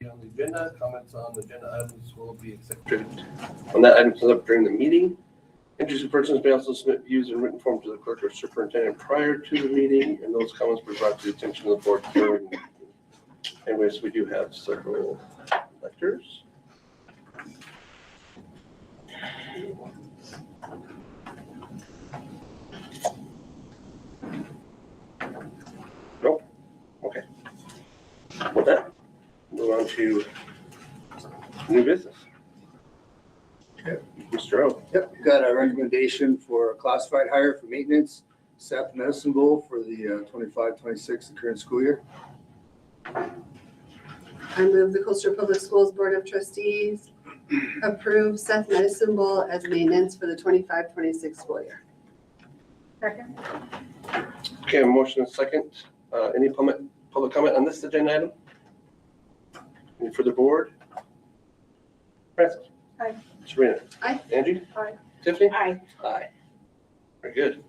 On the agenda, comments on the agenda items will be accepted. On that item comes up during the meeting. Interested persons may also submit views in written form to the clerk or superintendent prior to the meeting, and those comments will be brought to the attention of the board during the meeting. Anyways, we do have several lectors. Nope. Okay. With that, move on to new business. Okay. Mr. O. Yep, we've got a recommendation for a classified hire for maintenance, Seth Medicine Bowl for the 25-26 current school year. I move the Colstrip Public Schools Board of Trustees approve Seth Medicine Bowl as maintenance for the 25-26 school year. Second. Okay, a motion and second. Any public comment on this agenda item? Any for the board? Francis? Aye. Serena? Aye. Angie? Aye. Tiffany? Aye. Aye. Very good.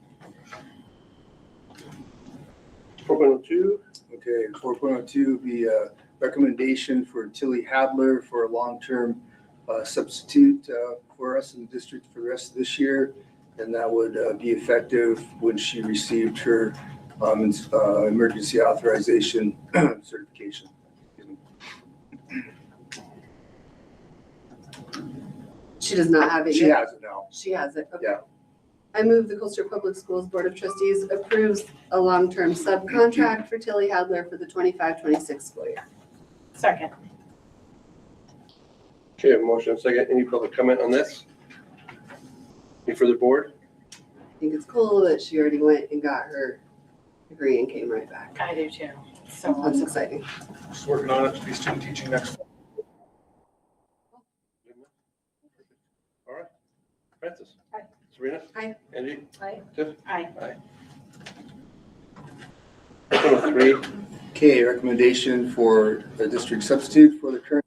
4.02. Okay, 4.02 be a recommendation for Tilly Hadler for a long-term substitute for us in the district for the rest of this year. And that would be effective when she received her emergency authorization certification. She does not have it She yet. has it now. She has it. Okay. Yeah. I move the Colstrip Public Schools Board of Trustees approves a long-term subcontract for Tilly Hadler for the 25-26 school year. Second. Okay, a motion and second. Any public comment on this? Any for the board? I think it's cool that she already went and got her degree and came right back. I do too. So That's exciting. Just working on it to be student teaching next fall. All right. Francis? Aye. Serena? Aye. Angie? Aye. Tiff? Aye. Aye. 4.03. Okay, recommendation for the district substitute for the current.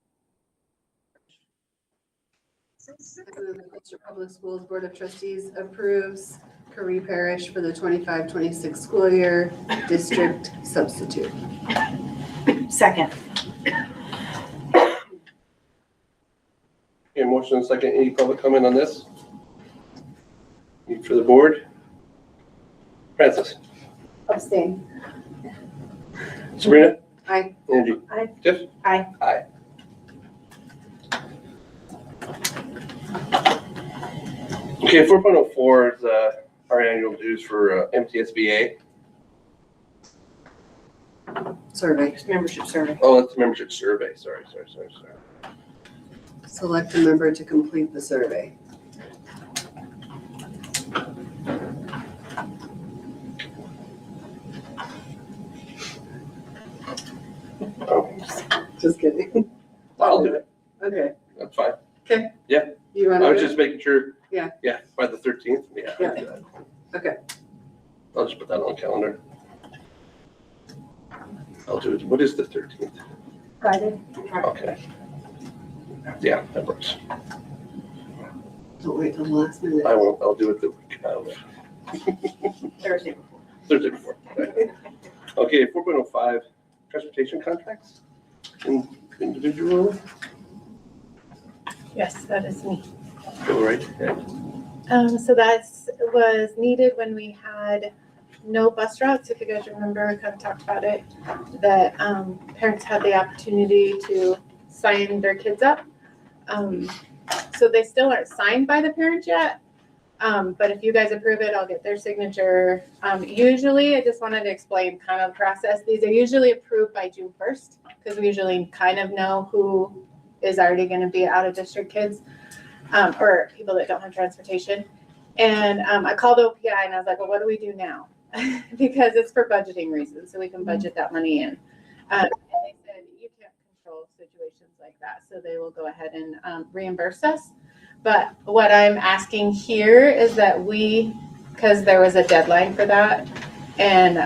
I move the Colstrip Public Schools Board of Trustees approves Curry Parish for the 25-26 school year district substitute. Second. Okay, motion and second. Any public comment on this? Any for the board? Francis? Abstain. Sabrina? Aye. Angie? Aye. Tiff? Aye. Aye. Okay, 4.04 is our annual dues for MTSBA. Survey. Membership survey. Oh, that's the membership survey. Sorry. Select a member to complete the survey. Oh, Just kidding. I'll do it. Okay. That's fine. Okay. Yeah. You want I to was do just making sure. Yeah. Yeah, by the 13th. Yeah. I'll Yeah. do that. Okay. I'll just put that on the calendar. I'll do it. What is the 13th? Friday. Okay. Yeah, that works. Don't wait till the last minute. I won't. I'll do it the week of Thursday before. Thursday before. Okay, 4.05, transportation contracts. Individual. Yes, that is me. Go right ahead. So that was needed when we had no bus routes. If you guys remember, I kind of talked about it, that parents had the opportunity to sign their kids up. So they still aren't signed by the parents yet. But if you guys approve it, I'll get their signature. Usually, I just wanted to explain kind of the process. These are usually approved by June 1st because we usually kind of know who is already going to be out of district kids or people that don't have transportation. And I called OPI and I was like, well, what do we do now? Because it's for budgeting reasons, so we can budget that money in. And they said, you can't control situations like that, so they will go ahead and reimburse us. But what I'm asking here is that because there was a deadline for that, and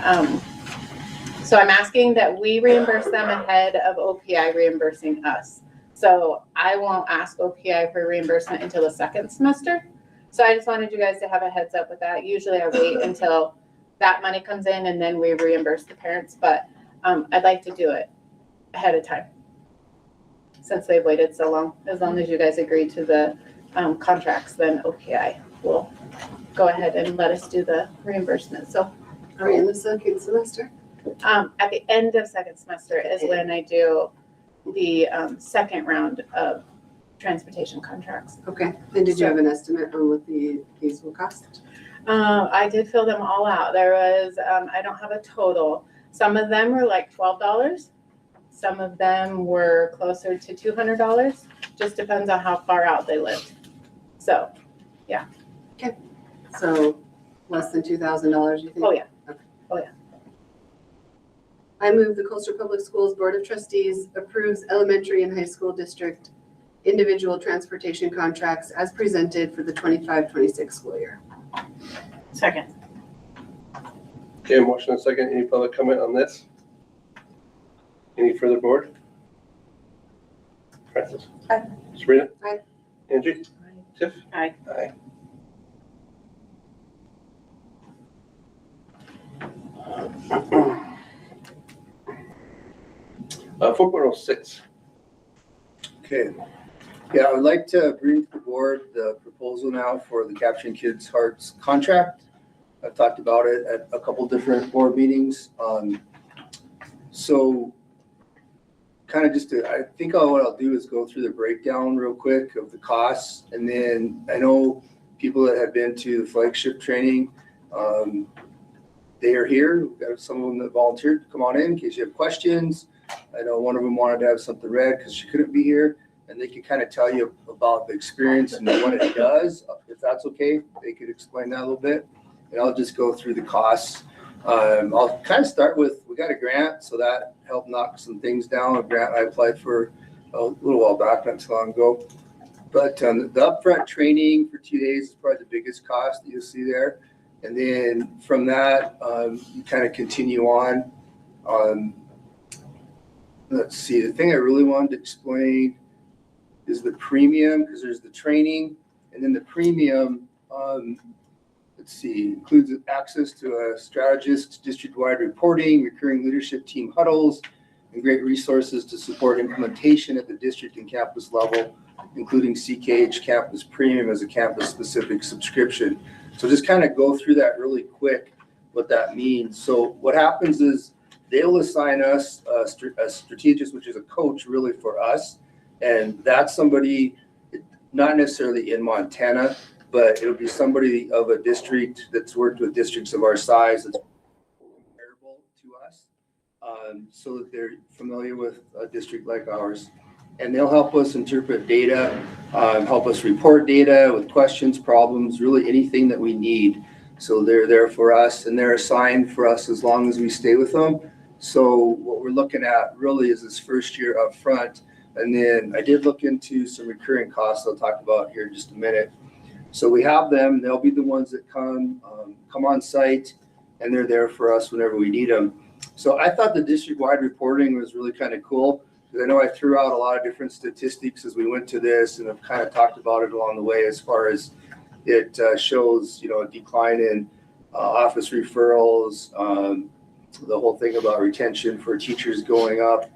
so I'm asking that we reimburse them ahead of OPI reimbursing us. So I won't ask OPI for reimbursement until the second semester. So I just wanted you guys to have a heads up with that. Usually I wait until that money comes in and then we reimburse the parents, but I'd like to do it ahead of time. since they've waited so long. As long as you guys agree to the contracts, then OPI will go ahead and let us do the reimbursement. So Are we in the second semester? at the end of second semester is when I do the second round of transportation contracts. Okay, and did you have an estimate on what these will cost? I did fill them all out. There was, I don't have a total. Some of them were like $12. Some of them were closer to $200. Just depends on how far out they lived. So, So less than $2,000, you think? oh yeah. I move the Colstrip Public Schools Board of Trustees approves elementary and high school district individual transportation contracts as presented for the 25-26 school year. Second. Okay, motion and second. Any public comment on this? Any further, board? Francis? Aye. Sabrina? Aye. Angie? Tiff? Aye. Aye. Uh, 4.06. Okay. Yeah, I would like to bring to the board the proposal now for the Capturing Kids' Hearts contract. I've talked about it at a couple different board meetings. So kind of just I think what I'll do is go through the breakdown real quick of the costs. And then I know people that have been to the flagship training, they are here. We've got some of them that volunteered to come on in case you have questions. I know one of them wanted to have something read because she couldn't be here. And they can kind of tell you about the experience and what it does. If that's okay, they could explain that a little bit. And I'll just go through the costs. I'll kind of start with, we got a grant, so that helped knock some things down. A grant I applied for a little while back, not too long ago. But the upfront training for 2 days is probably the biggest cost that you'll see there. And then from that, you kind of continue on. Let's see, the thing I really wanted to explain is the premium, because there's the training, and then the premium, let's see, includes access to a strategist, district-wide reporting, recurring leadership team huddles, and great resources to support implementation at the district and campus level, including CKH Campus Premium as a campus-specific subscription. So just kind of go through that really quick, what that means. So what happens is they'll assign us a strategist, which is a coach really for us. And that's somebody, not necessarily in Montana, but it'll be somebody of a district that's worked with districts of our size that's comparable to us, so that they're familiar with a district like ours. And they'll help us interpret data, help us report data with questions, problems, really anything that we need. So they're there for us, and they're assigned for us as long as we stay with them. So what we're looking at really is this first year up front. And then I did look into some recurring costs I'll talk about here in just a minute. So we have them, they'll be the ones that come on site, and they're there for us whenever we need them. So I thought the district-wide reporting was really kind of cool, because I know I threw out a lot of different statistics as we went to this, and I've kind of talked about it along the way as far as it shows, a decline in office referrals, the whole thing about retention for teachers going up,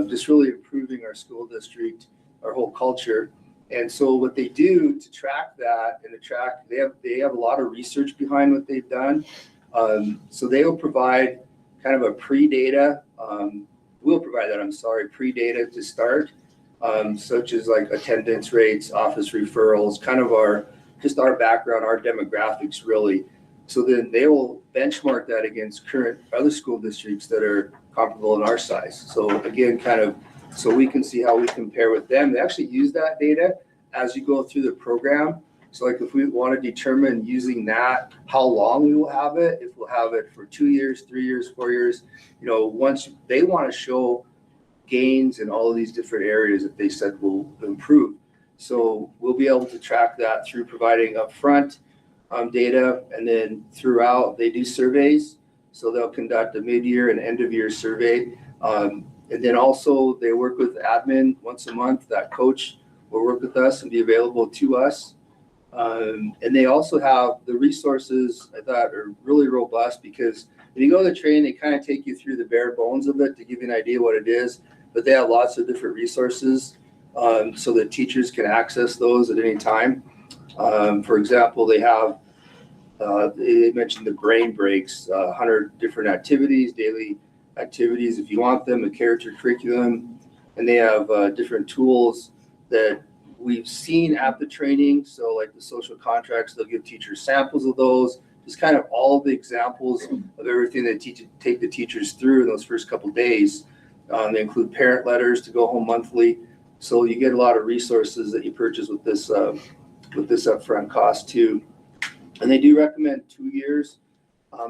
just really improving our school district, our whole culture. And so what they do to track that and they have a lot of research behind what they've done. So they will provide kind of a pre-data, pre-data to start, such as like attendance rates, office referrals, kind of our background, our demographics really. So then they will benchmark that against current other school districts that are comparable in our size. So again, so we can see how we compare with them. They actually use that data as you go through the program. So like if we want to determine using that, how long we will have it, if we'll have it for 2 years, 3 years, 4 years, once they want to show gains in all of these different areas that they said will improve. So we'll be able to track that through providing upfront data, and then throughout they do surveys. So they'll conduct a mid-year and end-of-year survey. And then also they work with admin once a month. That coach will work with us and be available to us. And they also have the resources I thought are really robust, because when you go to the training, they kind of take you through the bare bones of it to give you an idea what it is. but they have lots of different resources so that teachers can access those at any time. For example, they have, they mentioned the brain breaks, 100 different activities, daily activities if you want them, a character curriculum, and they have different tools that we've seen at the training. So like the social contracts, they'll give teachers samples of those, just kind of all the examples of everything they take the teachers through in those first couple days. They include parent letters to go home monthly. So you get a lot of resources that you purchase with this upfront cost too. And they do recommend 2 years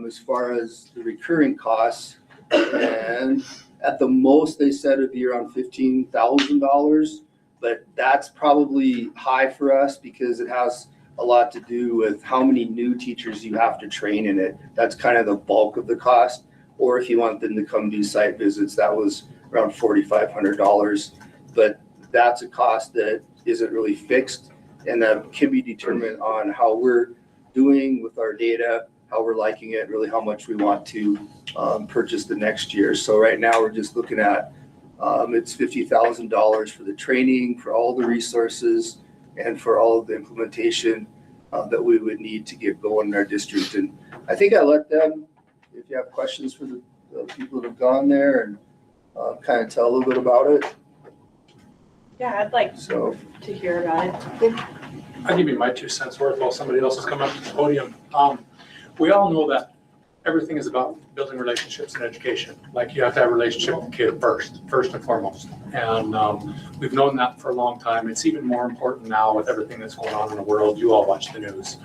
as far as the recurring costs. And at the most, they said it'd be around $15,000, but that's probably high for us because it has a lot to do with how many new teachers you have to train in it. That's kind of the bulk of the cost. Or if you want them to come do site visits, that was around $4,500. But that's a cost that isn't really fixed, and that can be determined on how we're doing with our data, how we're liking it, really how much we want to purchase the next year. So right now we're just looking at it's $50,000 for the training, for all the resources, and for all of the implementation that we would need to get going in our district. And I think I let them, if you have questions for the people that have gone there, and kind of tell a little bit about it. Yeah, I'd like So to hear about it. I'll give you my 2 cents worth while somebody else is coming up to the podium. We all know that everything is about building relationships and education. Like you have to have a relationship with the kid first and foremost. And we've known that for a long time. It's even more important now with everything that's going on in the world. You all watch the news.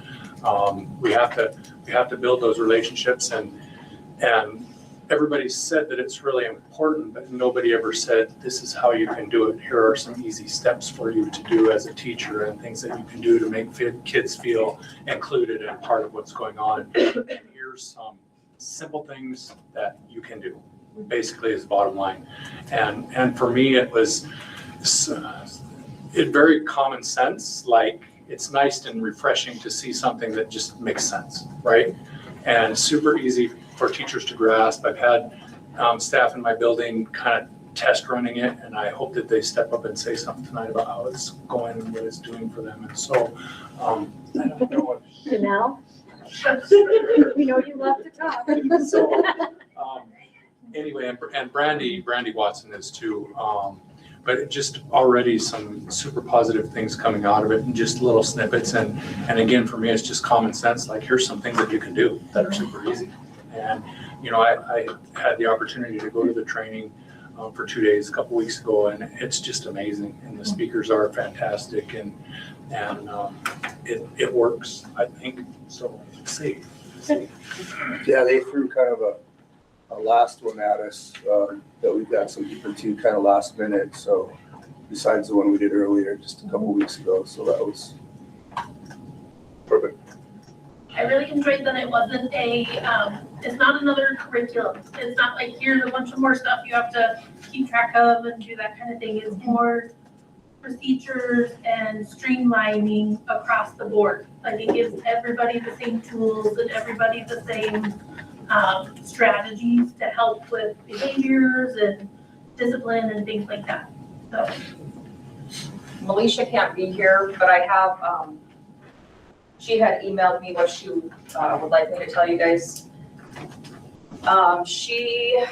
We have to build those relationships, and everybody said that it's really important, but nobody ever said, this is how you can do it. Here are some easy steps for you to do as a teacher and things that you can do to make kids feel included and part of what's going on. And here's some simple things that you can do, basically is the bottom line. And for me, it was very common sense. Like, it's nice and refreshing to see something that just makes sense, right? And super easy for teachers to grasp. I've had staff in my building kind of test running it, and I hope that they step up and say something tonight about how it's going and what it's doing for them. And so I don't know if Janelle? We know you love to talk. so, anyway, and Brandy Watson is too. But just already some super positive things coming out of it, and just little snippets. And again, for me, it's just common sense. Like, here's some things that you can do that are super easy. And, you know, I had the opportunity to go to the training for 2 days a couple weeks ago, and it's just amazing. And the speakers are fantastic, and it works, I think. So see. yeah, they threw kind of a last one at us that we've got some people to kind of last minute. So besides the one we did earlier, just a couple weeks ago. So that was perfect. I really enjoyed that it wasn't it's not another curriculum. It's not like, here's a bunch of more stuff you have to keep track of and do that kind of thing. It's more procedures and streamlining across the board. Like, it gives everybody the same tools and everybody the same strategies to help with behaviors and discipline and things like that. So Melisha can't be here, but I have, she had emailed me what she would like me to tell you guys. She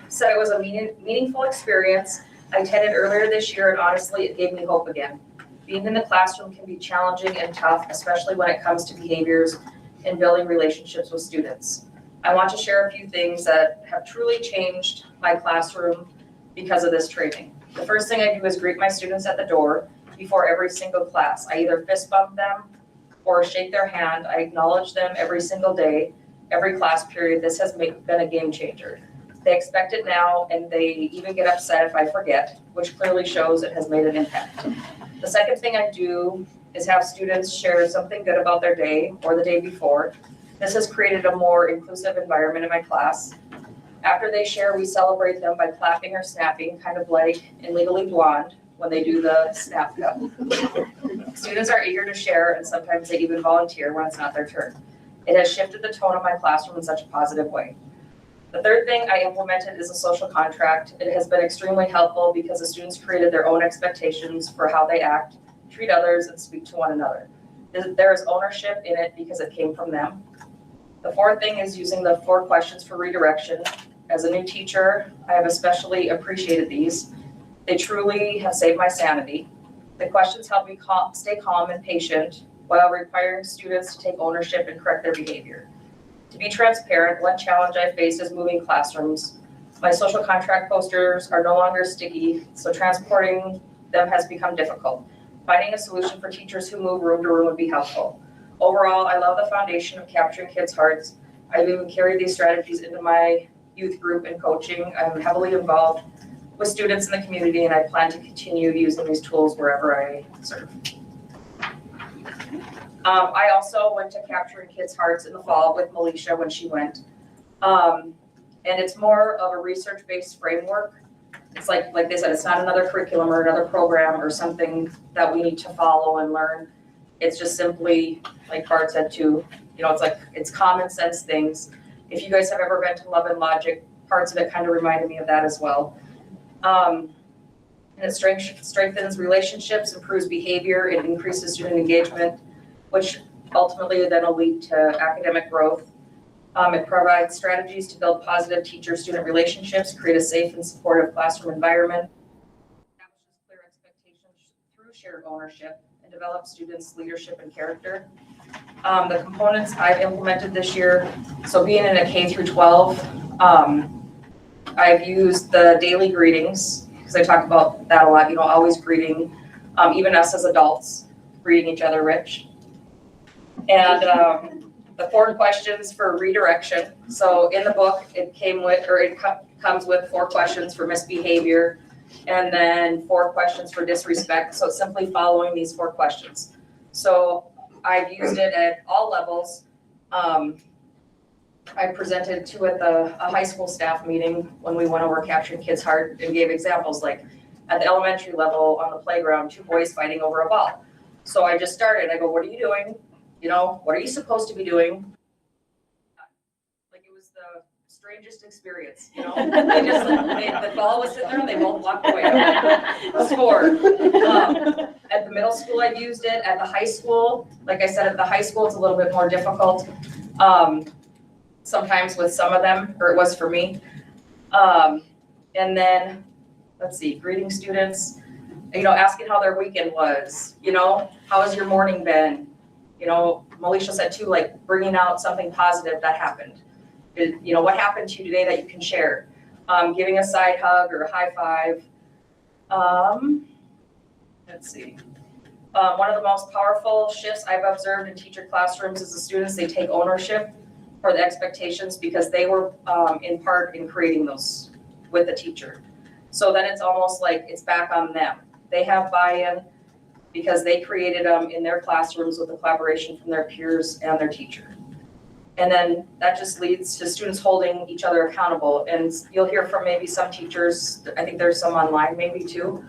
said it was a meaningful experience. I attended earlier this year, and honestly, it gave me hope again. Being in the classroom can be challenging and tough, especially when it comes to behaviors and building relationships with students. I want to share a few things that have truly changed my classroom because of this training. The first thing I do is greet my students at the door before every single class. I either fist bump them or shake their hand. I acknowledge them every single day, every class period. This has been a game changer. They expect it now, and they even get upset if I forget, which clearly shows it has made an impact. The second thing I do is have students share something good about their day or the day before. This has created a more inclusive environment in my class. After they share, we celebrate them by clapping or snapping, kind of like in Legally Blonde when they do the snap cup. Students are eager to share, and sometimes they even volunteer when it's not their turn. It has shifted the tone of my classroom in such a positive way. The third thing I implemented is a social contract. It has been extremely helpful because the students created their own expectations for how they act, treat others, and speak to one another. There is ownership in it because it came from them. The fourth thing is using the 4 questions for redirection. As a new teacher, I have especially appreciated these. They truly have saved my sanity. The questions help me stay calm and patient while requiring students to take ownership and correct their behavior. To be transparent, one challenge I faced is moving classrooms. My social contract posters are no longer sticky, so transporting them has become difficult. Finding a solution for teachers who move room to room would be helpful. Overall, I love the foundation of capturing kids' hearts. I've even carried these strategies into my youth group and coaching. I'm heavily involved with students in the community, and I plan to continue using these tools wherever I serve. I also went to Capturing Kids' Hearts in the fall with Melisha when she went. And it's more of a research-based framework. It's like they said, it's not another curriculum or another program or something that we need to follow and learn. It's just simply, like Bart said too, it's common sense things. If you guys have ever been to Love and Logic, parts of it kind of reminded me of that as well. And it strengthens relationships, improves behavior, it increases student engagement, which ultimately then will lead to academic growth. It provides strategies to build positive teacher-student relationships, create a safe and supportive classroom environment, establishes clear expectations through shared ownership, and develops students' leadership and character. The components I've implemented this year, so being in a K through 12, I've used the daily greetings, because I talk about that a lot, always greeting, even us as adults, greeting each other, Rich. And the 4 questions for redirection. So in the book, it comes with 4 questions for misbehavior, and then 4 questions for disrespect. So it's simply following these 4 questions. So I've used it at all levels. I presented to at a high school staff meeting when we went over Capturing Kids' Heart and gave examples, like at the elementary level on the playground, 2 boys fighting over a ball. So I just started, I go, what are you doing? What are you supposed to be doing? Like it was the strangest experience, the ball was sitting there and they both walked away. Score. At the middle school, I've used it. At the high school, like I said, at the high school, it's a little bit more difficult. Sometimes with some of them, or it was for me. And then, let's see, greeting students, asking how their weekend was, how has your morning been? Melisha said too, like bringing out something positive that happened. What happened to you today that you can share? Giving a side hug or a high five. Let's see. One of the most powerful shifts I've observed in teacher classrooms is the students, they take ownership for the expectations because they were in part in creating those with the teacher. So then it's almost like it's back on them. They have buy-in because they created them in their classrooms with the collaboration from their peers and their teacher. And then that just leads to students holding each other accountable. And you'll hear from maybe some teachers, I think there's some online maybe too,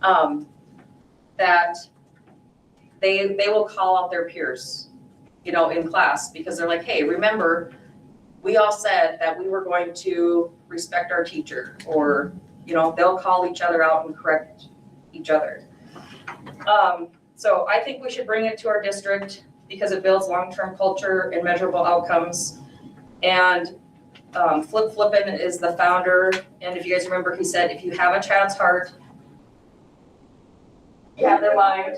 that they will call out their peers, in class because they're like, hey, remember, we all said that we were going to respect our teacher, or, they'll call each other out and correct each other. So I think we should bring it to our district because it builds long-term culture and measurable outcomes. And Flip Flippin is the founder. And if you guys remember, he said, if you have a child's heart, you have their mind.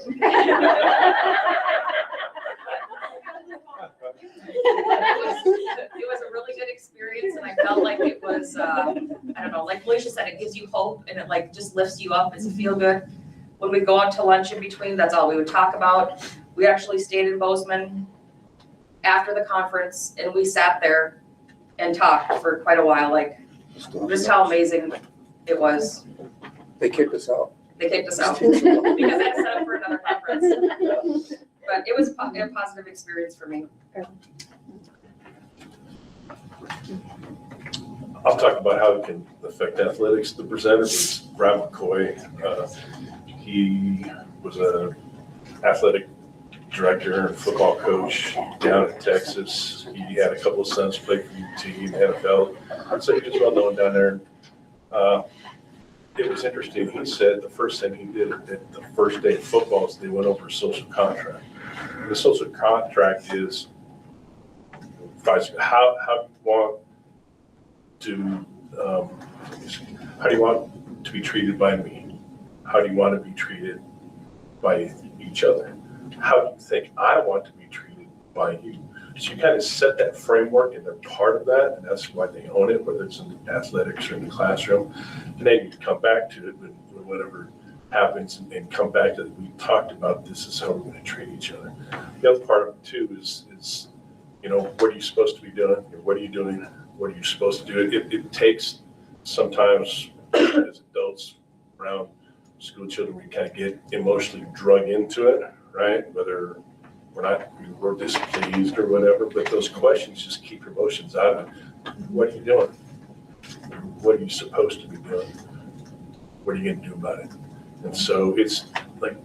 It was a really good experience, and I felt like it was, like Felicia said, it gives you hope and it just lifts you up. It's a feel good. When we go out to lunch in between, that's all we would talk about. We actually stayed in Bozeman after the conference, and we sat there and talked for quite a while, just how amazing it was. They kicked us out. They kicked us out because I had set up for another conference. But it was a positive experience for me. I'll talk about how it can affect athletics. The presenter was Brad McCoy. He was an athletic director and football coach down in Texas. He had a couple of sons play for UT and NFL. So he was well known down there. It was interesting. He said the first thing he did at the first day of football is they went over a social contract. The social contract is how do you want to how do you want to be treated by me? How do you want to be treated by each other? How do you think I want to be treated by you? So you kind of set that framework and they're part of that, and that's why they own it, whether it's in athletics or in the classroom. And then you come back to it when whatever happens and come back to it. We talked about this is how we're going to treat each other. The other part of it too is what are you supposed to be doing? What are you doing? What are you supposed to do? It takes sometimes as adults around school children, we kind of get emotionally drug into it, right? Whether we're displeased or whatever, but those questions just keep your emotions out of it. What are you doing? What are you supposed to be doing? What are you going to do about it? And so it's like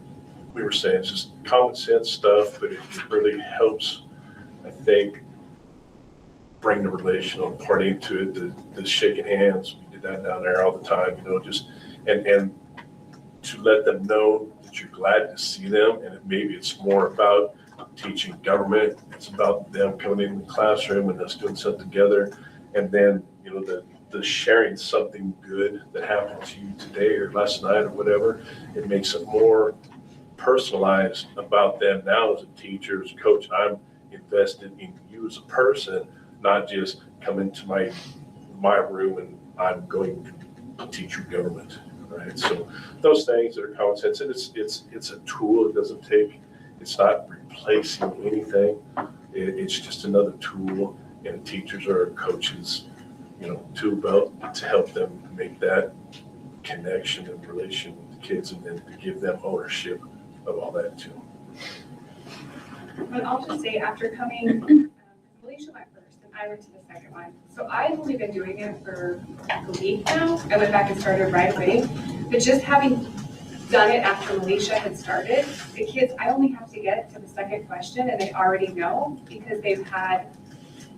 we were saying, it's just common sense stuff, but it really helps, I think, bring the relational part into it, the shaking hands. We did that down there all the time, just, and to let them know that you're glad to see them, and maybe it's more about teaching government. It's about them coming in the classroom and us doing something together, and then the sharing something good that happened to you today or last night or whatever. It makes it more personalized about them now as a teacher, as a coach. I'm invested in you as a person, not just come into my room and I'm going to teach you government, right? So those things that are common sense, and it's a tool. It's not replacing anything. It's just another tool, and teachers or coaches, tool belt to help them make that connection and relation with the kids, and then to give them ownership of all that too. But I'll just say, after coming, Alicia went first, and I went to the second one. So I've only been doing it for a week now. I went back and started right away. But just having done it after Alicia had started, the kids, I only have to get to the second question and they already know, because they've had,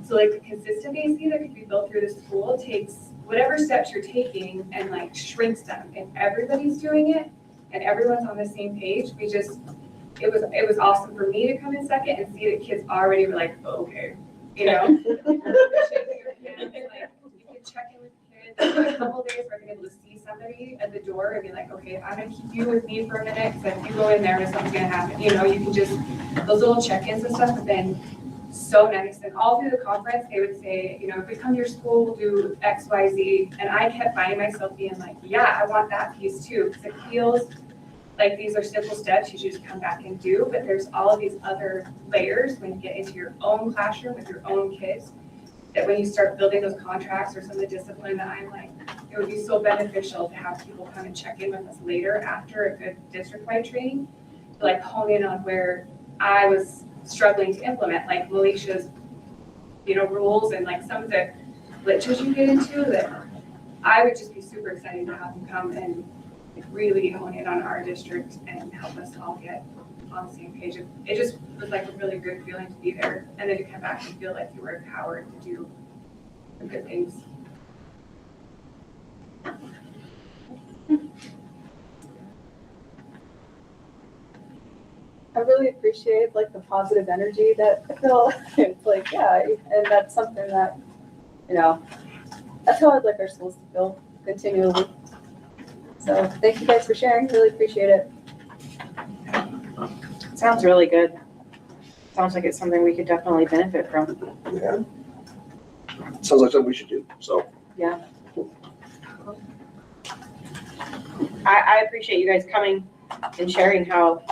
so like the consistency that could be built through the school takes whatever steps you're taking and like shrinks them. If everybody's doing it and everyone's on the same page, it was awesome for me to come in second and see the kids already were like, oh, okay, Shaking your hands, like, you can check in with kids. A couple days where I've been able to see somebody at the door and be like, okay, I'm gonna keep you with me for a minute, because if you go in there, something's gonna happen. You can just, those little check-ins and stuff have been so nice. And all through the conference, they would say, if we come to your school, we'll do X, Y, Z. And I kept finding myself being like, yeah, I want that piece too, because it feels like these are simple steps you just come back and do, but there's all of these other layers when you get into your own classroom with your own kids, that when you start building those contracts or some of the discipline, that I'm like, it would be so beneficial to have people come and check in with us later after a good district-wide training, to like hone in on where I was struggling to implement, like Alicia's, rules and like some of the glitches you get into, that I would just be super excited to have them come and really hone in on our district and help us all get on the same page. It just was like a really good feeling to be there, and then to come back and feel like you were empowered to do some good things. I really appreciate like the positive energy that I feel. It's like, yeah, and that's something that, that's how I'd like our schools to feel continually. So thank you guys for sharing. Really appreciate it. Sounds really good. Sounds like it's something we could definitely benefit from. Yeah. Sounds like something we should do, so. Yeah. I appreciate you guys coming and sharing how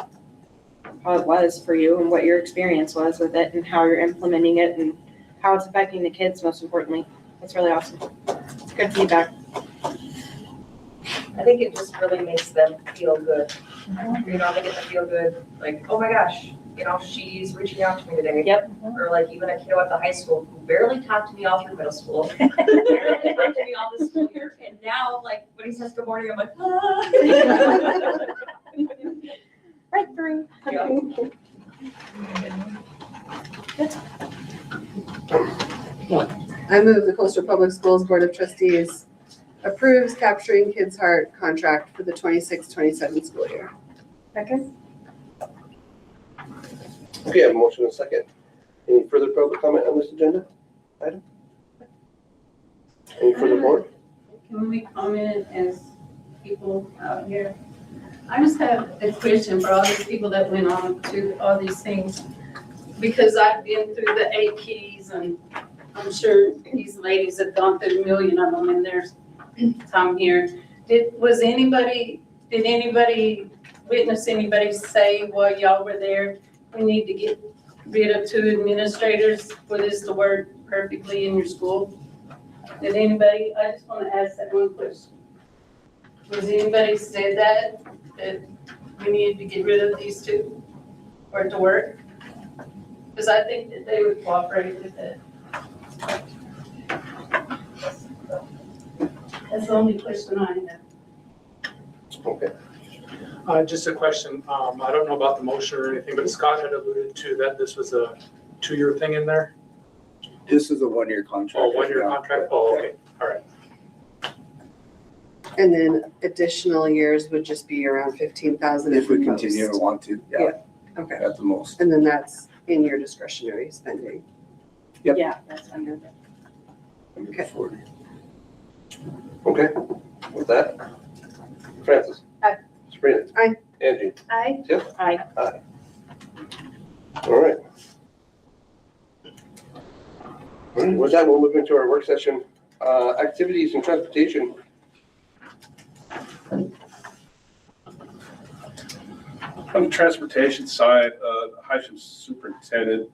it was for you and what your experience was with it and how you're implementing it and how it's affecting the kids, most importantly. That's really awesome. It's good feedback. I think it just really makes them feel good. They get to feel good, like, oh my gosh, she's reaching out to me today. Yep. Or like even a kiddo at the high school who barely talked to me all through middle school. Barely talked to me all this school year. And now, like, when he says good morning, I'm like, ah. Right through. Yeah. I move the Colstrip Public Schools Board of Trustees approves Capturing Kids' Heart contract for the 26-27 school year. Second? Okay, I have a motion and a second. Any further public comment on this agenda item? Any further board? Can we comment as people out here? I just have a question for all these people that went on to all these things. Because I've been through the APs and I'm sure these ladies have gone through a million of them in their time here. Did anybody witness anybody say while y'all were there, we need to get rid of 2 administrators for this to work perfectly in your school? Did anybody, I just want to ask that one question. Was anybody said that we needed to get rid of these 2 for it to work? Because I think that they would cooperate with it. That's the only question I have. Okay. Just a question. I don't know about the motion or anything, but Scott had alluded to that this was a 2-year thing in there. This is a 1-year contract. Oh, 1-year right now. contract? Oh, okay. All right. And then additional years would just be around 15,000 If at we the continue to most. want to, Yeah. Okay, at the most. and then that's in your discretionary spending. Yep. Yeah, that's under the. Okay. 40. Okay, with that, Francis. Aye. Sabrina. Aye. Angie. Aye. Tiff. Aye. Aye. All right. All right, with that, we'll move into our work session. Activities and transportation. On the transportation side, High School Superintendent,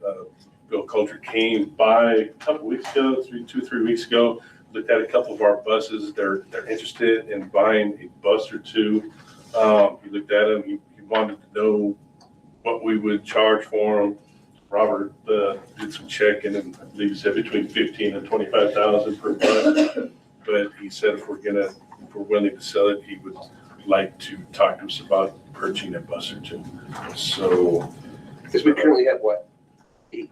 Bill Coulter came by a couple weeks ago, 2-3 weeks ago, looked at a couple of our buses. They're interested in buying a bus or 2. He looked at them, he wanted to know what we would charge for them. Robert did some checking, and I believe he said between 15 and 25,000 per bus. But he said if we're willing to sell it, he would like to talk to us about purchasing a bus or 2. So, Because we currently have what? 8?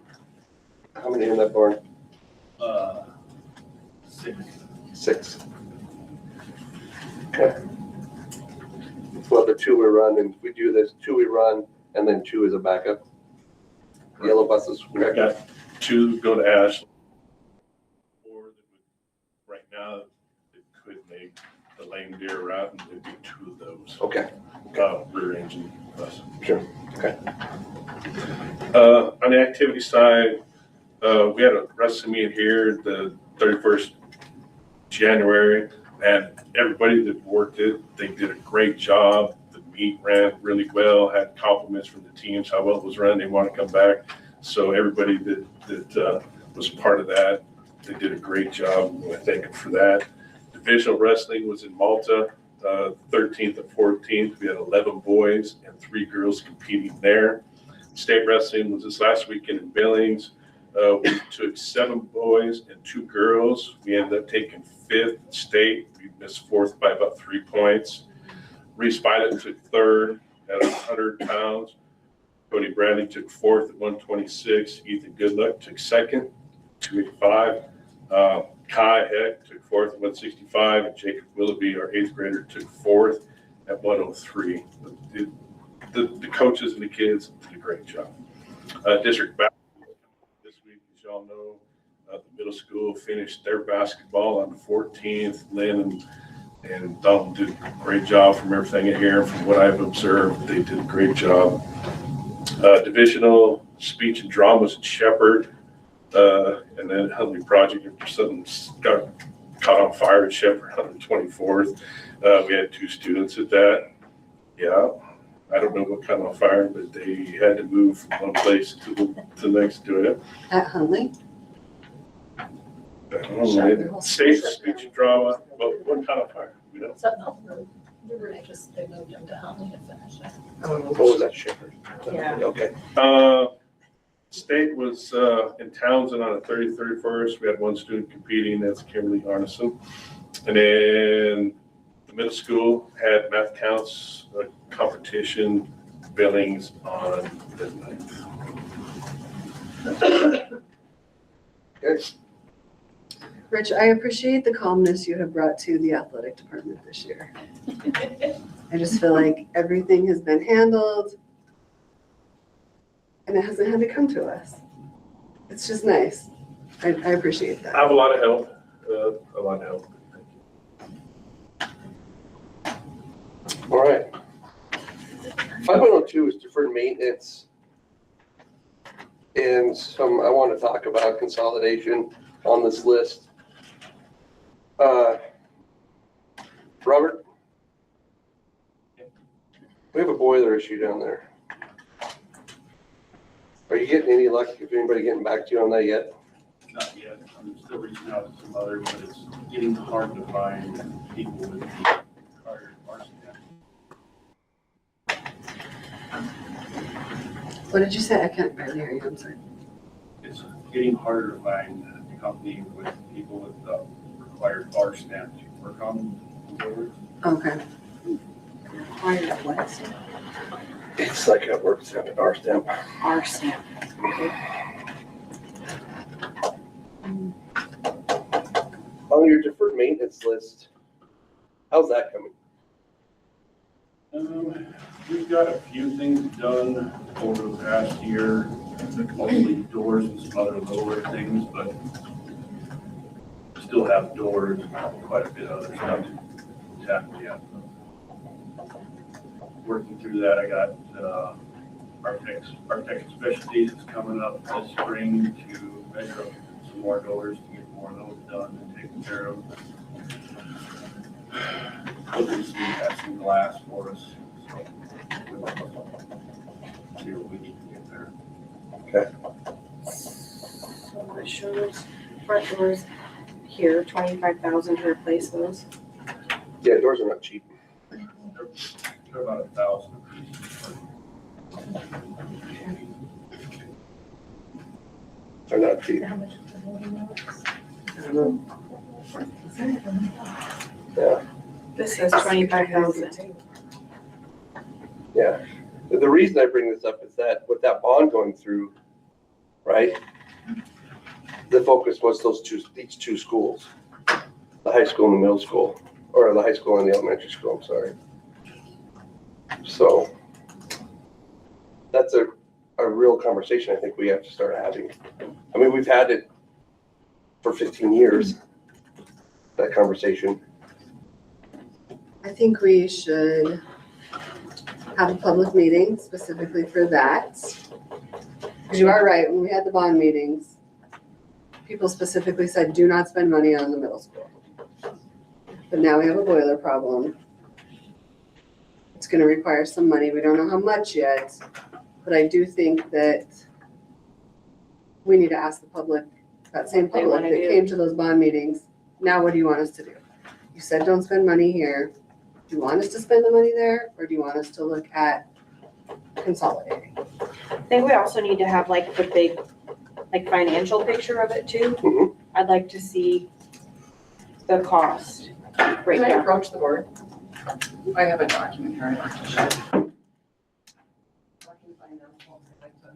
How many in that barn? 6. Okay. Well, the 2 we run, and we do this 2 we run, and then 2 is a backup. Yellow buses. I got 2 go to Ashland. 4 that would, right now, it could make the Lame Deer route, and there'd be 2 of those. Okay. Rear engine buses. Sure. Okay. On the activity side, we had a wrestling meet here the 31st January, and everybody that worked it, they did a great job. The meet ran really well, had compliments from the teams, how well it was run, they want to come back. So everybody that was part of that, they did a great job. I thank them for that. Divisional wrestling was in Malta, 13th and 14th. We had 11 boys and 3 girls competing there. State wrestling was this last weekend in Billings. We took 7 boys and 2 girls. We ended up taking 5th state. We missed 4th by about 3 points. Reese Pilot took 3rd at 100 pounds. Cody Bradley took 4th at 126. Ethan Goodluck took 2nd, 285. Kai Heck took 4th at 165. And Jacob Willoughby, our 8th grader, took 4th at 103. The coaches and the kids did a great job. District basketball this week, as y'all know, the middle school finished their basketball on the 14th. Lynn and Donald did a great job from everything in here. From what I've observed, they did a great job. Divisional speech and dramas at Shepherd, and then Huntley Project, if something got caught on fire at Shepherd, 124th. We had 2 students at that. Yeah, I don't know what kind of fire, but they had to move from one place to the next to it. At Huntley? I don't know, state speech and drama, but what kind of fire? You know? They moved him to Huntley to finish it. What was that, Shepherd? Yeah. Okay. State was in Townsend on the 30th, 31st. We had 1 student competing, that's Kimberly Arneson. And then the middle school had math counts competition Billings on the 9th. Okay. Rich, I appreciate the calmness you have brought to the athletic department this year. I just feel like everything has been handled and it hasn't had to come to us. It's just nice. I appreciate I that. have a lot of help, a lot of help. Thank you. All right. 5.02 is deferred maintenance. And I want to talk about consolidation on this list. Robert? We have a boiler issue down there. Are you getting any luck? Is anybody getting back to you on that yet? Not yet. I'm still reaching out to some others, but it's getting hard to find people with the required arsenic. What did you say? I can't barely hear you. I'm sorry. It's getting harder to find a company with people with the required bar stamp to work on the boilers. Okay. It's like a work stamp, an R stamp. R stamp. On your deferred maintenance list, how's that coming? We've got a few things done over the past year, mostly doors and some other lower things, but still have doors, quite a bit of other stuff to tackle yet. Working through that, I got Architect Specialties is coming up this spring to measure up some more doors to get more of those done and taken care of. Obviously, have some glass for us, so we'll see what we need to get there. So it shows front doors here, 25,000 to replace those. Yeah, doors are not cheap. They're about 1,000 apiece. They're not cheap. Yeah, This says 25,000. yeah. The reason I bring this up is that with that bond going through, right? The focus was these two schools, the high school and the middle school, or the high school and the elementary school, I'm sorry. So that's a real conversation I think we have to start having. I mean, we've had it for 15 years, that conversation. I think we should have a public meeting specifically for that. Because you are right, when we had the bond meetings, people specifically said, do not spend money on the middle school. But now we have a boiler problem. It's gonna require some money, we don't know how much yet, but I do think that we need to ask the public, that same What they public wanna that do. came to those bond meetings, now what do you want us to do? You said don't spend money here. Do you want us to spend the money there, or do you want us to look at consolidating? I think we also need to have like the big, like financial picture of it too. Mhm. I'd like to see the cost Can I breakdown. approach the board? I have a document here I'd like to share. Talking finance, I'd like to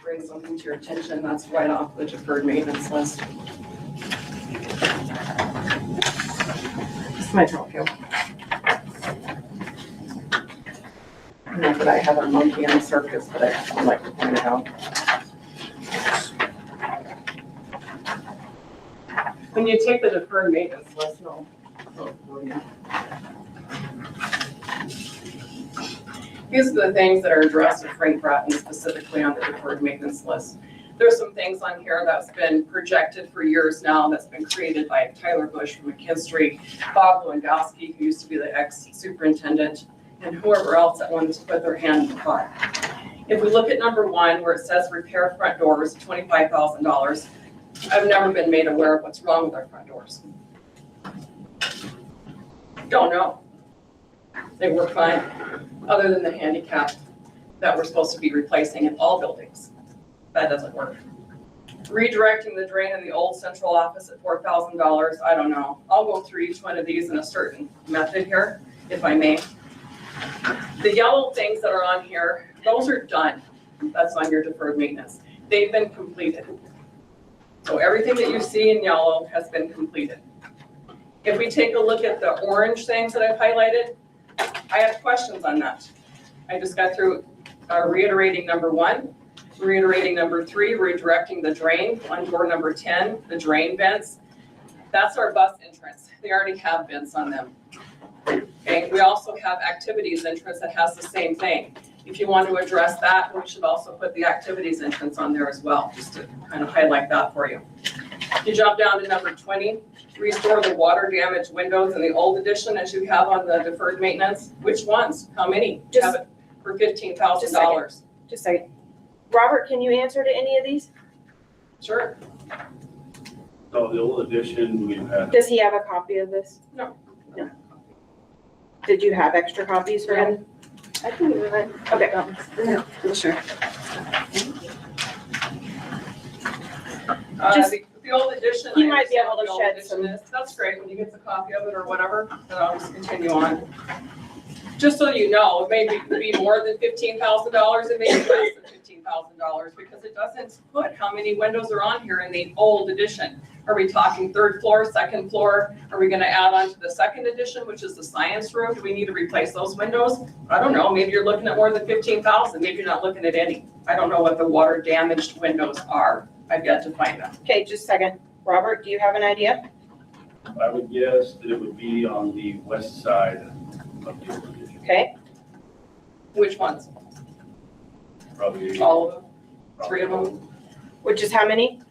bring something to your attention that's right off the deferred maintenance list. This might help you. Not that I have a monkey in a circus, but I'd like to point it out. When you take the deferred maintenance list, these are the things that are addressed in Frank Bratton specifically on the deferred maintenance list. There's some things on here that's been projected for years now, that's been created by Tyler Bush from McKinstry, Bob Lewandowski, who used to be the ex-superintendent, and whoever else that wanted to put their hand in the pot. If we look at number one, where it says repair front doors, $25,000, I've never been made aware of what's wrong with our front doors. Don't know. They work fine, other than the handicap that we're supposed to be replacing in all buildings. That doesn't work. Redirecting the drain in the old central office at $4,000, I don't know. I'll go through each one of these in a certain method here, if I may. The yellow things that are on here, those are done. That's on your deferred maintenance. they've been completed. So everything that you see in yellow has been completed. If we take a look at the orange things that I've highlighted, I have questions on that. I just got through reiterating number 1, reiterating number 3, redirecting the drain on door number 10, the drain vents. That's our bus entrance. They already have vents on them. Okay, we also have activities entrance that has the same thing. If you want to address that, we should also put the activities entrance on there as well, just to kind of highlight that for you. You jump down to number 20, restore the water damaged windows in the old edition as you have on the deferred maintenance. Which ones? How many? Just- Have it for $15,000. Just a second. Robert, can you answer to any of these? Sure. So the old edition, we've had, Does he have a copy of this? No. No. Did you have extra copies for him? I can do it. Okay. Yeah, for sure. Just- The old edition. He I might be able understand to the shed old edition some- is. That's great, when you get the copy of it or whatever, then I'll just continue on. Just so you know, it may be more than $15,000, it may be less than $15,000, because it doesn't put how many windows are on here in the old edition. Are we talking 3rd floor, 2nd floor? Are we gonna add on to the 2nd edition, which is the science room? Do we need to replace those windows? I don't know, maybe you're looking at more than 15,000, maybe you're not looking at any. I don't know what the water damaged windows are. I've yet to find them. Okay, just a second. Robert, do you have an idea? I would guess that it would be on the west side of the old edition. Okay, Which ones? Probably. All of them? 3 of them? which is how many?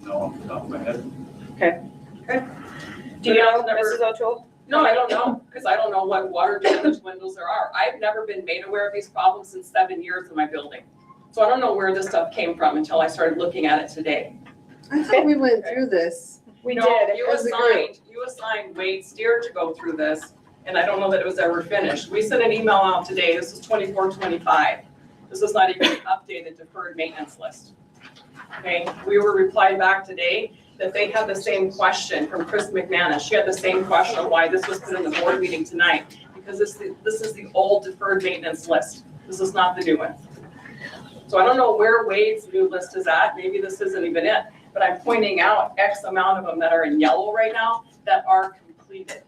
No, off the top of my head. Do you know, Never- Mrs. O'Toole? No, I don't know, because I don't know what water damaged windows there are. I've never been made aware of these problems in 7 years in my building. So I don't know where this stuff came from until I started looking at it today. I thought we went through this. We No, did. You as a group. assigned Wade Steer to go through this, and I don't know that it was ever finished. We sent an email out today, this is 24/25. This is not even an updated deferred maintenance list. Okay, we were replied back today that they had the same question from Chris McManus. She had the same question on why this was put in the board meeting tonight, because this is the old deferred maintenance list. This is not the new one. So I don't know where Wade's new list is at, maybe this isn't even it, but I'm pointing out X amount of them that are in yellow right now that are completed.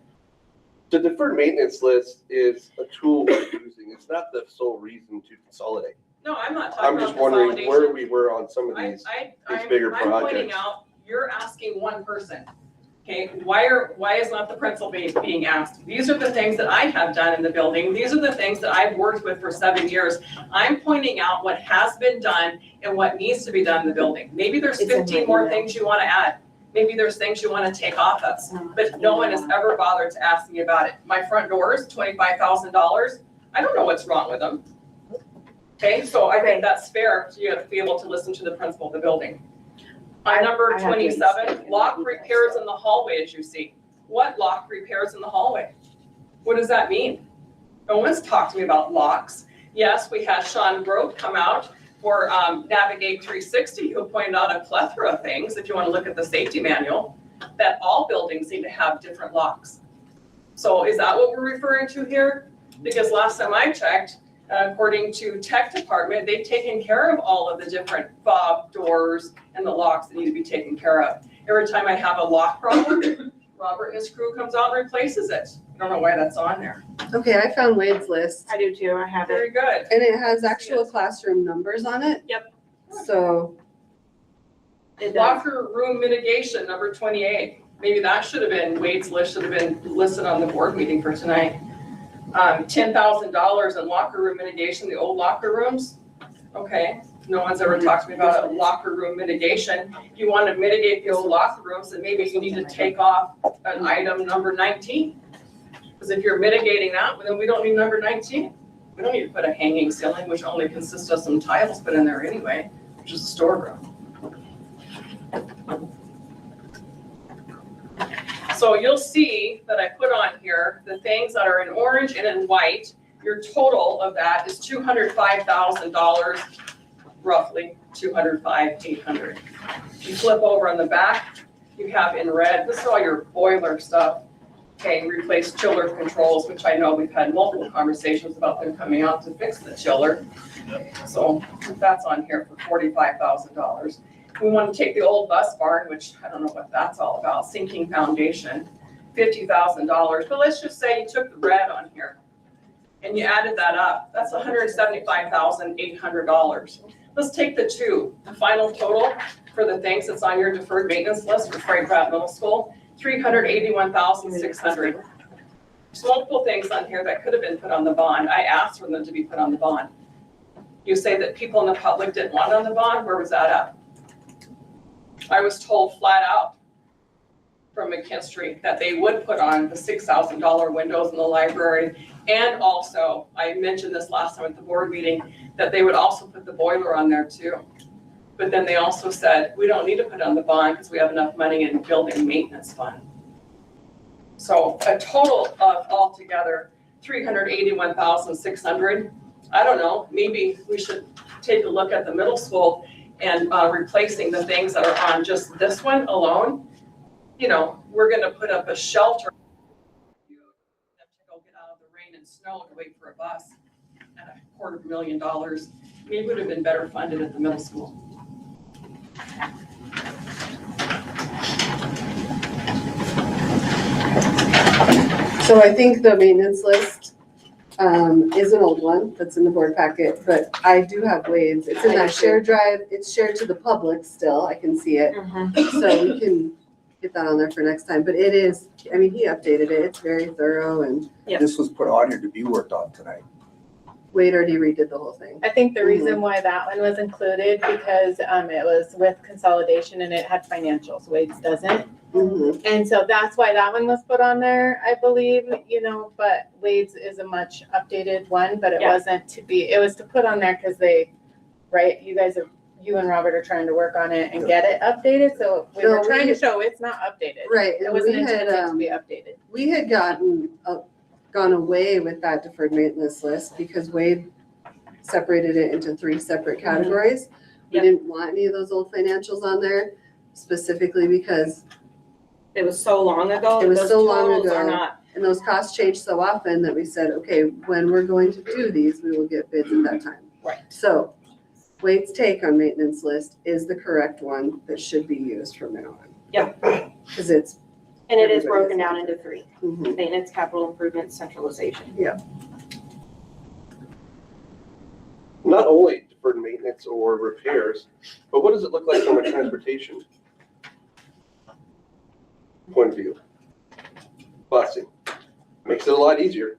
The deferred maintenance list is a tool we're using. It's not the sole reason to consolidate. No, I'm not talking I'm about just wondering where consolidation. we were on some of I, these. I, these bigger I'm pointing projects. out, you're asking one person. Okay, why is not the principal being asked? These are the things that I have done in the building. These are the things that I've worked with for 7 years. I'm pointing out what has been done and what needs to be done in the building. Maybe there's It's in my 15 more email. things you want to add. Maybe there's things you want to take off us, but no one has ever bothered to ask me about it. My front doors, $25,000. I don't know what's wrong with them. Okay, so I Okay. think that's fair. You have to be able to listen to the principal of the building. Number I have to 27, lock repairs in the hallway, as you see. What lock repairs in the hallway? What does that mean? No one's talked to me about locks. Yes, we had Sean Grove come out for Navigate 360, who pointed out a plethora of things, if you want to look at the safety manual, that all buildings need to have different locks. So is that what we're referring to here? Because last time I checked, according to tech department, they've taken care of all of the different fob doors and the locks that need to be taken care of. Every time I have a lock problem, Robert and his crew comes out and replaces it. I don't know why that's on there. Okay, I found Wade's list, I do too, I have it. Very good. and it has actual classroom numbers on it. Yep. So, It does. Locker room mitigation, number 28. Maybe that should have been, Wade's list should have been listed on the board meeting for tonight. $10,000 in locker room mitigation, the old locker rooms. Okay, no one's ever talked to me about a locker room mitigation. If you want to mitigate the old locker rooms, then maybe you need to take off an item number 19. Because if you're mitigating that, then we don't need number 19. We don't need to put a hanging ceiling, which only consists of some tiles put in there anyway, which is a storeroom. So you'll see that I put on here the things that are in orange and in white. Your total of that is $205,000, roughly $205,800. You flip over on the back, you have in red, this is all your boiler stuff. okay, replace chiller controls, which I know we've had multiple conversations about them coming out to fix the chiller. So that's on here for $45,000. We want to take the old bus barn, which I don't know what that's all about, sinking foundation, $50,000. But let's just say you took the red on here and you added that up. That's $175,800. Let's take the two, the final total for the things that's on your deferred maintenance list for Frank Pratt Middle School, $381,600. There's multiple things on here that could have been put on the bond. I asked for them to be put on the bond. You say that people in the public didn't want it on the bond, where was that at? I was told flat out from McKinstry that they would put on the $6,000 windows in the library. And also, I mentioned this last time at the board meeting, that they would also put the boiler on there too. But then they also said, we don't need to put on the bond because we have enough money in building maintenance fund. So a total of altogether, $381,600. I don't know, maybe we should take a look at the middle school and replacing the things that are on just this one alone. You know, we're gonna put up a shelter to go get out of the rain and snow to wait for a bus at $250,000. Maybe it would have been better funded at the middle school. So I think the maintenance list is an old one that's in the board packet, but I do have Wade's. It's in that shared drive. It's shared to the public still. I can see it. So we can get that on there for next time. But it is, I mean, he updated it. It's very thorough and This was put on here to be worked on tonight. Wade already redid the whole thing. I think the reason why that one was included because it was with consolidation and it had financials. Wade's doesn't. And so that's why that one was put on there, I believe, you know, but Wade's is a much updated one, but it wasn't to be, it was to put on there because they, right, you and Robert are trying to work on it and get it updated. So we were trying to show it's not updated. Right. It wasn't intended to be updated. We had gone away with that deferred maintenance list because Wade separated it into 3 separate categories. We didn't want any of those old financials on there specifically because it was so long ago. It was those so long totals ago. Are not, and those costs change so often that we said, okay, when we're going to do these, we will get bids at that time. Right. So Wade's take on maintenance list is the correct one that should be used from now on. Yep. Because it's. and it is broken down into 3. Mhm. Maintenance, capital improvement, centralization. Not only deferred maintenance or repairs, but what does it look like from a transportation point of view? Busing. Makes it a lot easier.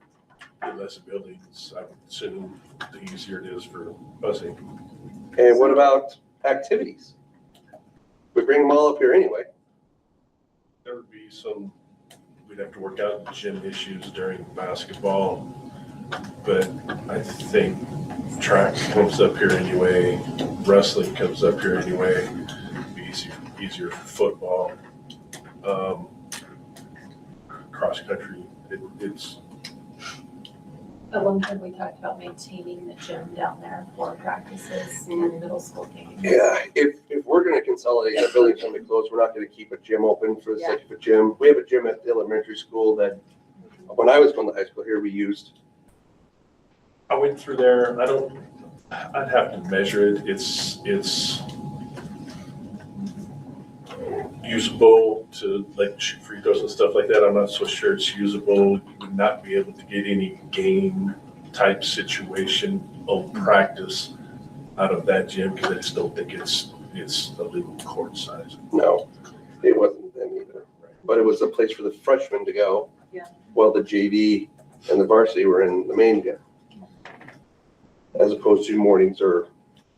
The less buildings, I would assume, the easier it is for busing. And what about activities? We bring them all up here anyway. There would be some, we'd have to work out gym issues during basketball, but I think track comes up here anyway, wrestling comes up here anyway, it'd be easier for football. Cross country, it's. At one time, we talked about maintaining the gym down there for practices and middle school games. Yeah, if we're gonna consolidate the buildings when they close, we're not gonna keep a gym open for the sake of a gym. We have a gym at the elementary school that, when I was going to high school here, we used. I went through there, I'd have to measure it, it's usable to like shoot free throws and stuff like that. I'm not so sure it's usable. You would not be able to get any game type situation of practice out of that gym because I just don't think it's a legal court size. No, it wasn't then either. But it was a place for the freshmen to go. While the JV and the varsity were in the main gym. As opposed to mornings or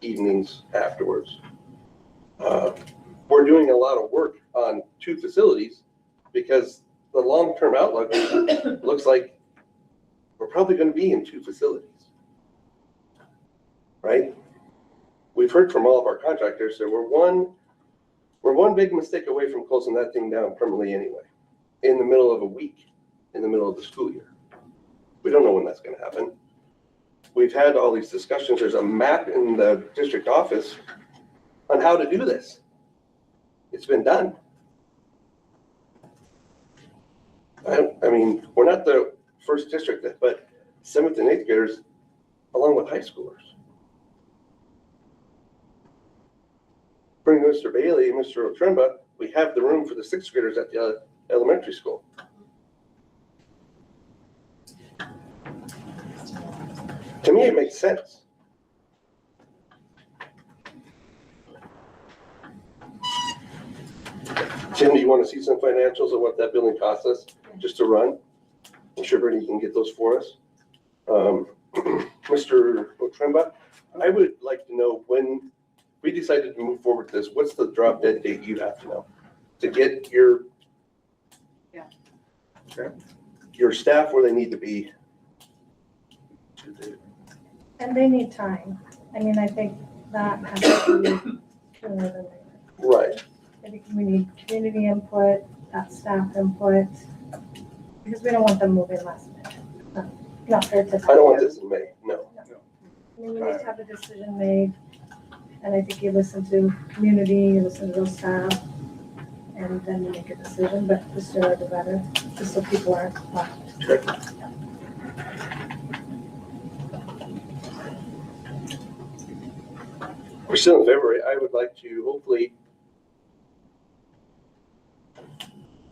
evenings afterwards. We're doing a lot of work on 2 facilities because the long-term outlook looks like we're probably going to be in 2 facilities. Right? We've heard from all of our contractors that we're one big mistake away from closing that thing down permanently anyway, in the middle of a week, in the middle of the school year. We don't know when that's going to happen. We've had all these discussions. There's a map in the district office on how to do this. It's been done. I mean, we're not the first district, but 7th and 8th graders, along with high schoolers. Bring Mr. Bailey and Mr. Otremba, we have the room for the 6th graders at the elementary school. To me, it makes sense. Jim, do you want to see some financials of what that building costs us just to run? I'm sure Brittany can get those for us. Mr. Otremba, I would like to know when we decided to move forward with this, what's the drop dead date you have to know? To get your your staff where they need to be. And they need time. I mean, I think that has to be sooner than later. Right. I think we need community input, that staff input, because we don't want them moving last minute. Not fair to them. I don't want this in May, no. I mean, we need to have a decision made, and I think you listen to community, you listen to those staff, and then you make a decision, but the sooner the better, just so people aren't left. Sure. We're still in February. I would like to hopefully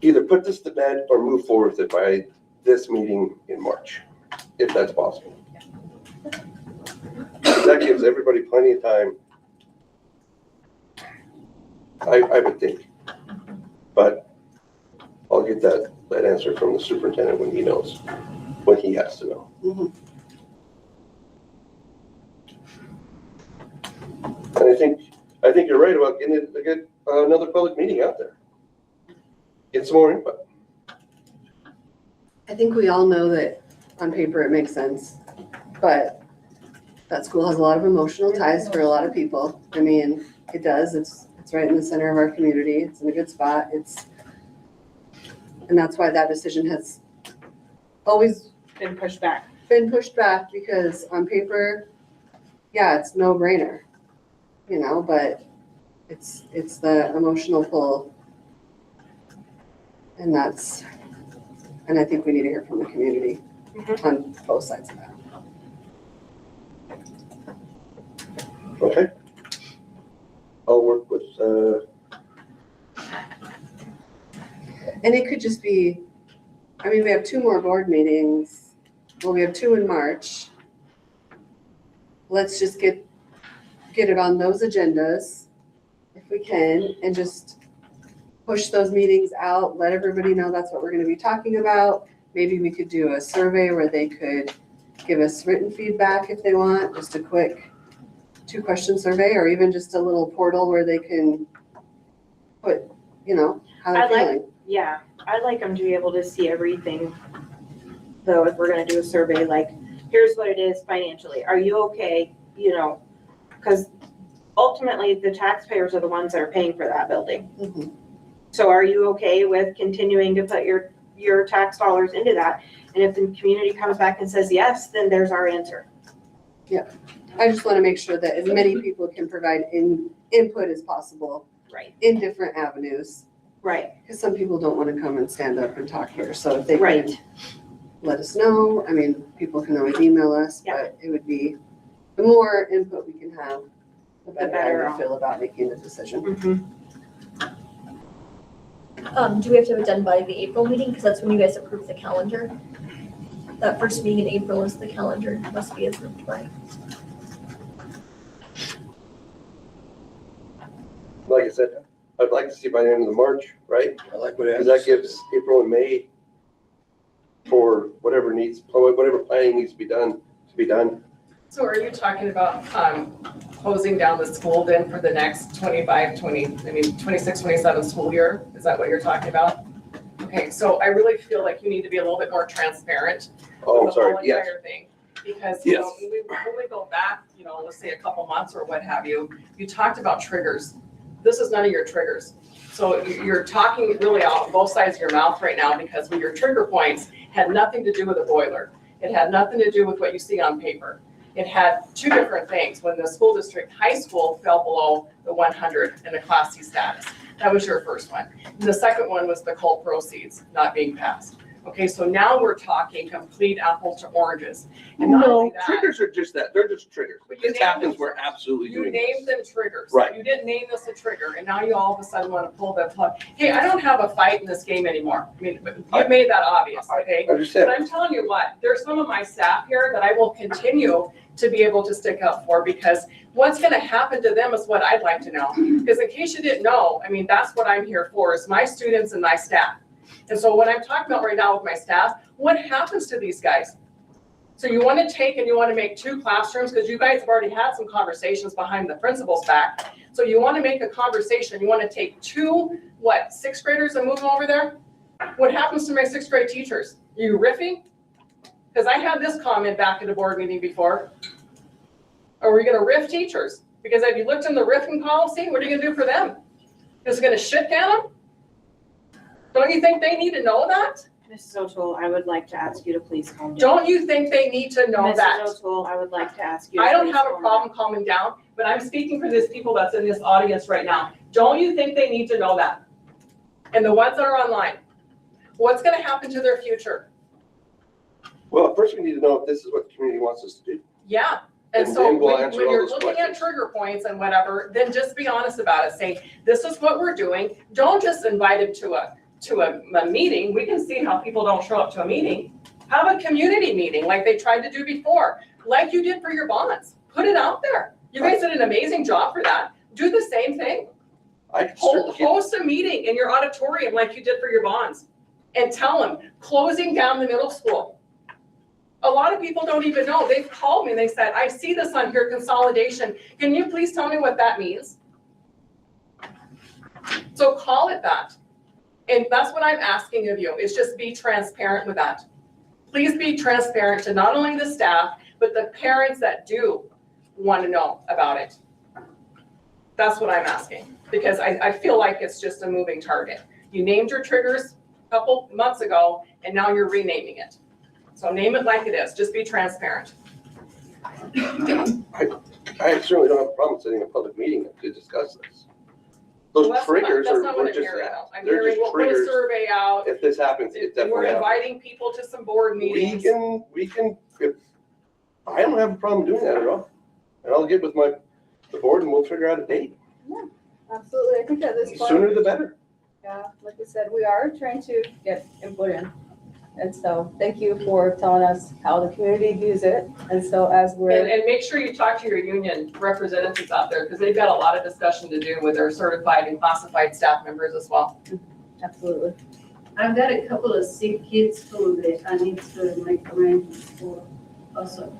either put this to bed or move forward with it by this meeting in March, if that's possible. That gives everybody plenty of time, I would think. But I'll get that answer from the superintendent when he knows, when he has to know. Mhm. And I think you're right about getting it to get another public meeting out there. Get some more input. I think we all know that on paper it makes sense, but that school has a lot of emotional ties for a lot of people. I mean, it does. It's right in the center of our community. It's in a good spot. And that's why that decision has always Been pushed back. been pushed back, because on paper, yeah, it's no brainer, but it's the emotional pull. And I think we need to hear from the community on both sides of that. Okay. I'll work with, And it could just be, we have 2 more board meetings. Well, we have 2 in March. Let's just get it on those agendas if we can, and just push those meetings out, let everybody know that's what we're gonna be talking about. Maybe we could do a survey where they could give us written feedback if they want, just a quick 2-question survey, or even just a little portal where they can put, how they're feeling. Yeah, I'd like them to be able to see everything, though, if we're gonna do a survey, like, here's what it is financially. Are you okay? Because ultimately, the taxpayers are the ones that are paying for that building. Mhm. So are you okay with continuing to put your tax dollars into that? And if the community comes back and says yes, then there's our answer. I just wanna make sure that as many people can provide input as possible Right. in different avenues. Right. Because some people don't want to come and stand up and talk here, so if they Right. could let us know, people can always email us, Yeah. but it would be, the more input we can have, the better better I off. would feel about making the decision. Do we have to have it done by the April meeting? Because that's when you guys approve the calendar. That first meeting in April is the calendar, must be approved by. like I said, I'd like to see by the end of the March, right? I like what Because that gives April and May for whatever planning needs to be done. So are you talking about closing down the school then for the next 26, 27 school year? Is that what you're talking about? Okay, so I really feel like you need to be a little bit more transparent Oh, with I'm sorry, the whole yes. entire thing. Because, Yes. when we go back, let's say a couple months or what have you, you talked about triggers. This is none of your triggers. So you're talking really out both sides of your mouth right now, because your trigger points had nothing to do with a boiler. It had nothing to do with what you see on paper. It had 2 different things. When the school district high school fell below the 100 in the Class C status. That was your first one. And the second one was the cold proceeds not being passed. Okay, so now we're talking complete apples to oranges. And not No, only that, triggers are just that, they're just triggers. But you This named happens, them. we're absolutely you doing named this. them triggers. Right. You didn't name this a trigger, and now you all of a sudden want to pull the plug. Hey, I don't have a fight in this game anymore. I mean, you've made that obvious, okay? I understand. But I'm telling you what, there's some of my staff here that I will continue to be able to stick up for, because what's gonna happen to them is what I'd like to know. Because in case you didn't know, I mean, that's what I'm here for, is my students and my staff. And so what I'm talking about right now with my staff, what happens to these guys? So you wanna take and you wanna make 2 classrooms, because you guys have already had some conversations behind the principal's back. So you wanna make a conversation, you wanna take 2, 6th graders and move them over there? What happens to my 6th grade teachers? Are you riffing? Because I had this comment back at a board meeting before. Are we gonna riff teachers? Because have you looked in the riffing policy? What are you gonna do for them? Is it gonna shit down them? Don't you think they need to know that? Mrs. O'Toole, I would like to ask you to please calm down. Don't you think they need to know that? Mrs. O'Toole, I would like to ask you to I don't please have a calm problem calming down, but I'm speaking for these people that's in this audience right now. Don't you think they need to know that? And the ones that are online, what's gonna happen to their future? Well, first we need to know if this is what the community wants us to do. Yeah, and And so then we'll when answer all you're those looking at questions. trigger points and whatever, then just be honest about it. Say, this is what we're doing. Don't just invite them to a meeting. We can see how people don't show up to a meeting. Have a community meeting like they tried to do before, like you did for your bonds. Put it out there. You guys did an amazing job for that. Do the same thing. I can certainly get- Host a meeting in your auditorium like you did for your bonds. And tell them, closing down the middle school. A lot of people don't even know. They've called me and they said, I see this on here, consolidation. Can you please tell me what that means? So call it that. And that's what I'm asking of you, is just be transparent with that. Please be transparent to not only the staff, but the parents that do want to know about it. That's what I'm asking, because I feel like it's just a moving target. You named your triggers a couple months ago, and now you're renaming it. So name it like it is, just be transparent. I certainly don't have a problem setting a public meeting to discuss this. Those Well, that's triggers not are, what we're I'm just hearing, that. though. I'm They're hearing, just we'll put a triggers. survey out, If this happens, it and definitely we're happens. inviting people to some board meetings. I don't have a problem doing that at all. And I'll get with the board and we'll figure out a date. Absolutely, I think at this The point. sooner the better. Yeah, like I said, we are trying to get input in. And so thank you for telling us how the community views it. And so as we're, And make sure you talk to your union representatives out there, because they've got a lot of discussion to do with their certified and classified staff members as well. absolutely. I've got a couple of sick kids too that I need to make arrangements for also.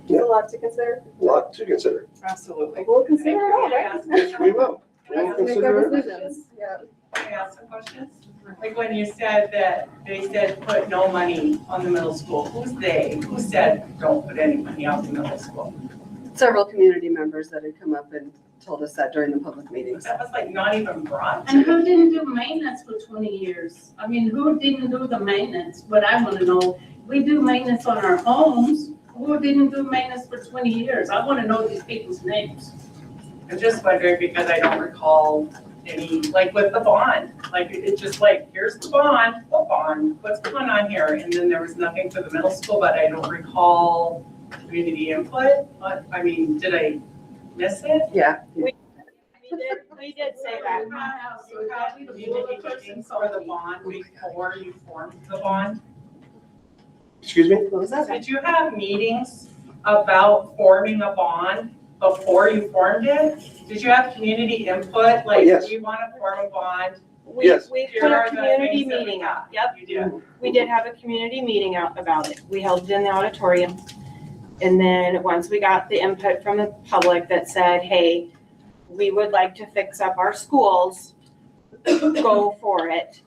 There's a lot to consider. A lot to consider. Absolutely. We'll consider it all, right? Yes, we will. We'll Make consider our it. decisions, yeah. Can I ask some questions? Like when you said that they said put no money on the middle school, who's they? Who said don't put any money on the middle school? Several community members that had come up and told us that during the public meetings. That was like not even brought And to. who didn't do maintenance for 20 years? I mean, who didn't do the maintenance? What I want to know, we do maintenance on our homes. Who didn't do maintenance for 20 years? I want to know these people's names. I'm just wondering because I don't recall any, like with the bond, like it's just like, here's the bond, what bond, what's going on here? And then there was nothing for the middle school, but I don't recall community input. But I mean, did I miss it? Yeah. We did say that. So have community meetings for the bond before you formed the bond? Excuse me? What was that? Did you have meetings about forming a bond before you formed it? Did you have community input, like, yes. we want to form a bond? Yes. We Here put are a the community things that we meeting have. out, yep. You did. We did have a community meeting out about it. We held it in the auditorium. And then once we got the input from the public that said, hey, we would like to fix up our schools, go for it.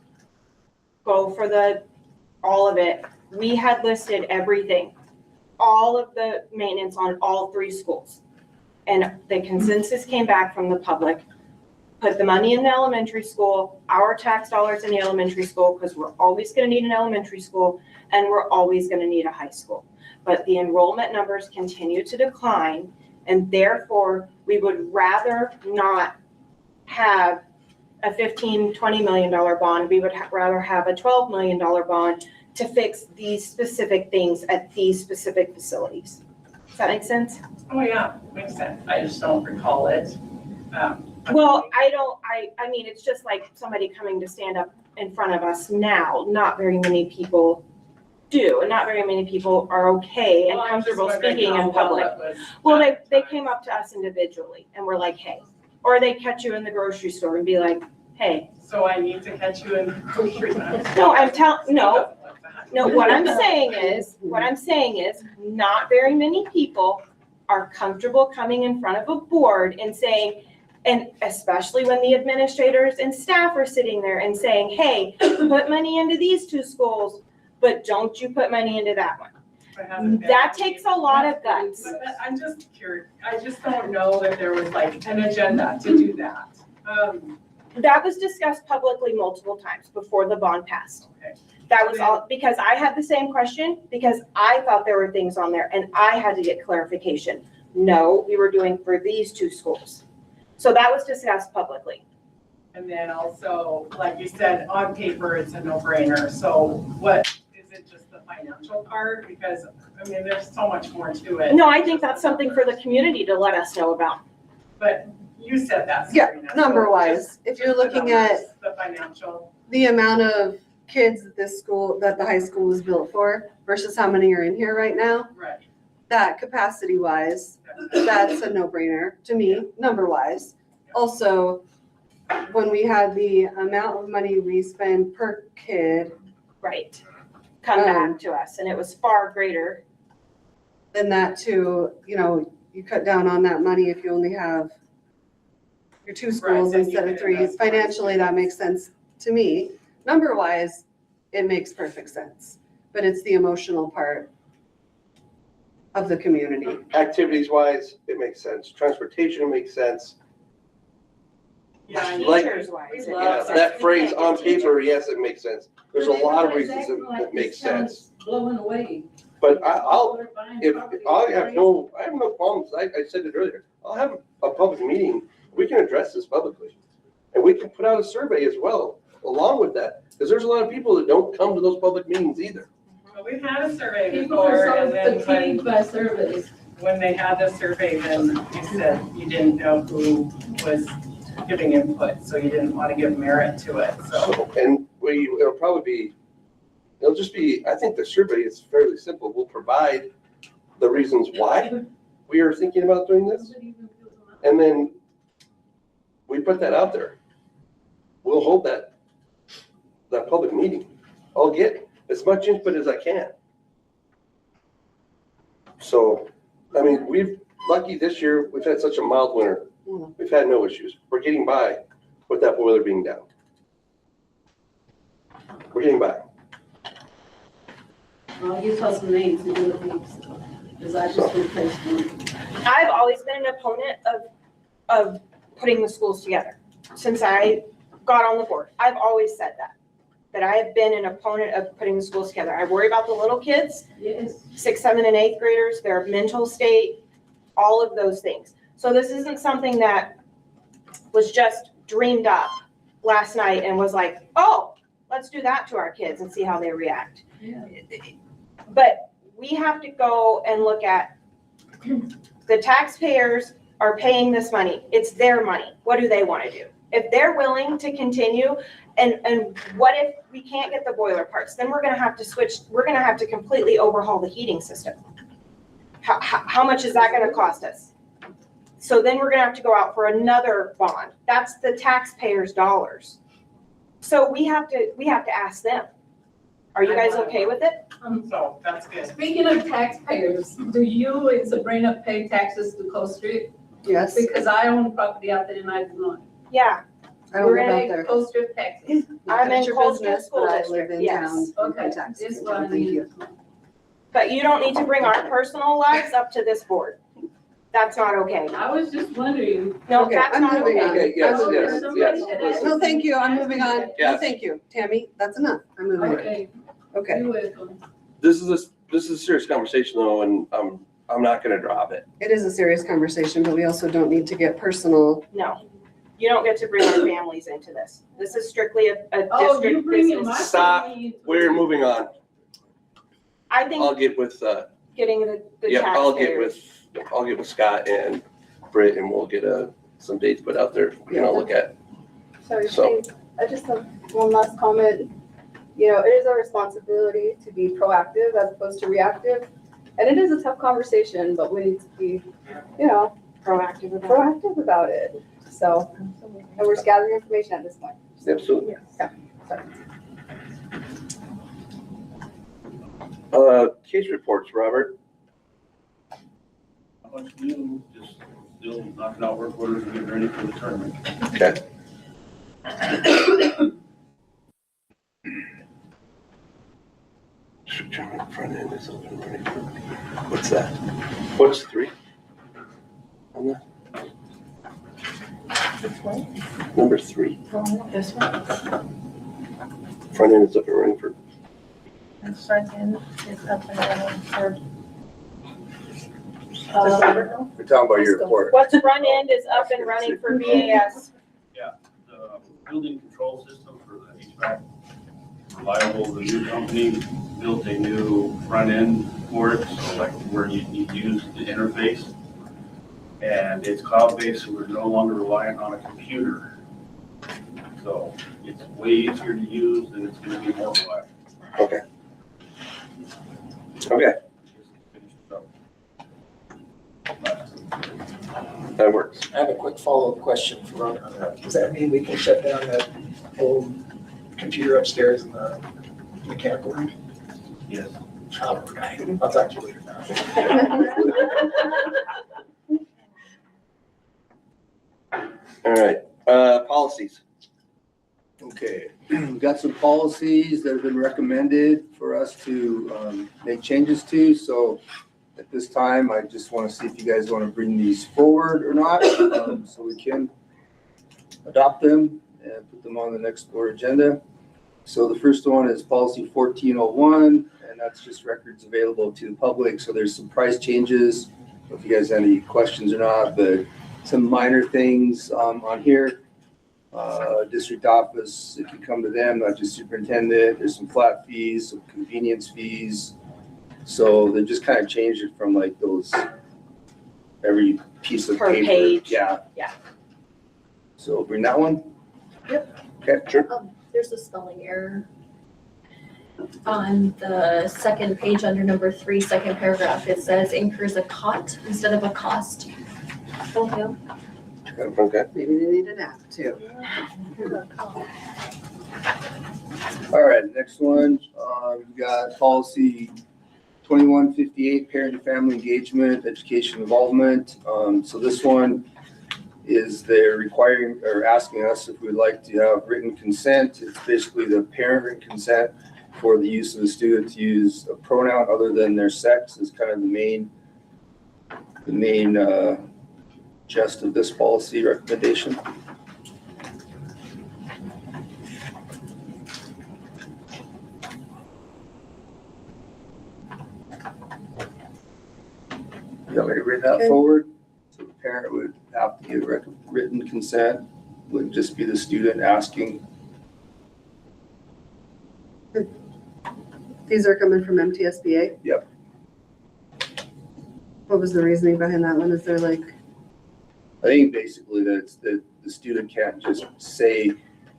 Go for all of it. We had listed everything, all of the maintenance on all 3 schools. And the consensus came back from the public, put the money in the elementary school, our tax dollars in the elementary school, because we're always gonna need an elementary school and we're always gonna need a high school. But the enrollment numbers continue to decline, and therefore we would rather not have a $15, $20 million bond. We would rather have a $12 million bond to fix these specific things at these specific facilities. Does that make sense? Oh, yeah, makes sense. I just don't recall it. Well, I mean, it's just like somebody coming to stand up in front of us now. Not very many people do, and not very many people are okay and Well, I'm just comfortable wondering speaking how in well public. it was Well, they advertised. came up to us individually and were like, hey, or they catch you in the grocery store and be like, hey. So I need to catch you in grocery time. No, no, what I'm saying is, not very many people are comfortable coming in front of a board and saying, and especially when the administrators and staff are sitting there and saying, hey, put money into these two schools, but don't you put money into that one. That takes a lot of guts. But I'm just curious, I just don't know that there was like an agenda to do that. That was discussed publicly multiple times before the bond passed. Okay. That was all, because I had the same question, because I thought there were things on there and I had to get clarification. No, we were doing for these two schools. So that was discussed publicly. And then also, like you said, on paper, it's a no-brainer. So what, is it just the financial part? Because, I mean, there's so much more to it. No, I think that's something for the community to let us know about. But you said that, Yeah, Sabrina. number So wise, just- if you're just the looking numbers, at the financial. the amount of kids that the high school was built for versus how many are in here right now, Right. that capacity wise, that's a no-brainer to me, number wise. Also, when we had the amount of money we spend per kid, Right. Come back to us, and it was far greater. then that too, you cut down on that money if you only have your two schools then you instead of can three. invest more. Financially, that makes sense to me. Number wise, it makes perfect sense, but it's the emotional part of the community. Activities wise, it makes sense. Transportation makes sense. Yeah, and Like- Teachers wise. Yeah, that phrase on paper, yes, it makes sense. There's a lot of reasons that make sense. Blowing away. But I have no problems. I said it earlier. I'll have a public meeting. We can address this publicly. And we can put out a survey as well, along with that. Because there's a lot of people that don't come to those public meetings either. Well, we've had a survey People are before, so and then fatigued by surveys. when they had the survey, then you said you didn't know who was giving input, so you didn't want to give merit to it, so. And it'll just be, I think the survey is fairly simple. We'll provide the reasons why we are thinking about doing this. And then we put that out there. We'll hold that public meeting. I'll get as much input as I can. So, I mean, lucky this year, we've had such a mild winter. We've had no issues. We're getting by with that boiler being down. We're getting by. Well, you tell some names and do the names, because I just replaced one. I've always been an opponent of putting the schools together. Since I got on the board, I've always said that I have been an opponent of putting the schools together. I worry about the little kids, Yes. 6th, 7th, and 8th graders, their mental state, all of those things. So this isn't something that was just dreamed up last night and was like, oh, let's do that to our kids and see how they react. Yeah. But we have to go and look at, the taxpayers are paying this money. It's their money. What do they want to do? If they're willing to continue, and what if we can't get the boiler parts? Then we're gonna have to switch, we're gonna have to completely overhaul the heating system. How much is that gonna cost us? So then we're gonna have to go out for another bond. That's the taxpayers' dollars. So we have to ask them. Are you guys okay with it? So that's good. Speaking of taxpayers, do you and Sabrina pay taxes to Colstrip? Yes, Because I own property out there and I do not. Yeah, I don't we're live gonna out there. Colstrip taxes. Not I'm that in it's your Colstrip business, School but I District, live in yes. town. and pay Okay, taxes. this one I Thank you. need. but you don't need to bring our personal lives up to this board. That's not okay. I was just wondering. No, Okay, that's I'm not moving okay. on. Okay, yes, I'm yes, moving yes. on. No, thank you, I'm moving on. No, Yes. thank you, Tammy, that's enough. I'm moving on. Okay, Okay, you're welcome. This is a serious conversation though, and I'm not gonna drop it. it is a serious conversation, but we also don't need to get personal No, You don't get to bring our families into this. This is strictly a Oh, you district bringing my business. Stop. family into We're moving on. I think I'll get with, getting the yeah, taxpayers. I'll get with Scott and Britt and we'll get some dates put out there, look at. Sorry, So- I just have one last comment. You know, it is our responsibility to be proactive as opposed to reactive. And it is a tough conversation, but we need to be, Proactive about it. proactive about it. So, and we're just gathering information at this point. Absolutely. Yeah. Case reports, Robert. Not much new, just still knocking out work orders and getting ready for the tournament. Okay. Front end is open running. What's that? What's 3? On that? Number 3. This one, Front end is up and running for. and front end is up and running for. We're talking about your report. What's front end is up and running for BAS. The building control system for the HVAC, reliable, the new company built a new front end for it, so like where you use the interface. And it's cloud-based, so we're no longer reliant on a computer. So it's way easier to use and it's gonna be more reliable. Okay. Okay, that works. I have a quick follow-up question for Ron on that. Does that mean we can shut down that old computer upstairs in the mechanical room? Yes. Oh, okay. I'll talk to you later now. All right, policies. Okay, we've got some policies that have been recommended for us to make changes to. So at this time, I just want to see if you guys want to bring these forward or not, so we can adopt them and put them on the next board agenda. So the first one is policy 1401, and that's just records available to the public. So there's some price changes. If you guys have any questions or not, but some minor things on here. District office, if you come to them, not just superintendent, there's some flat fees, some convenience fees. So they just kind of changed it from like those, every piece of Per paper. page. Yeah. Yeah. So bring that one? Yep. Okay, sure. There's a spelling error on the second page under number 3, second paragraph. It says incurs a cot instead of a cost. Thank you. Okay. Maybe they need an app too. All right, next one, we've got policy 2158, parent and family engagement, education involvement. So this one is they're requiring or asking us if we'd like to have written consent. It's basically the parent written consent for the use of the student to use a pronoun other than their sex is kind of the main gist of this policy recommendation. You want me to read that forward? So the parent would have to give written consent, would just be the student asking. These are coming from MTSBA? Yep. What was the reasoning behind that one? Is there like, I think basically that it's that the student can't just say,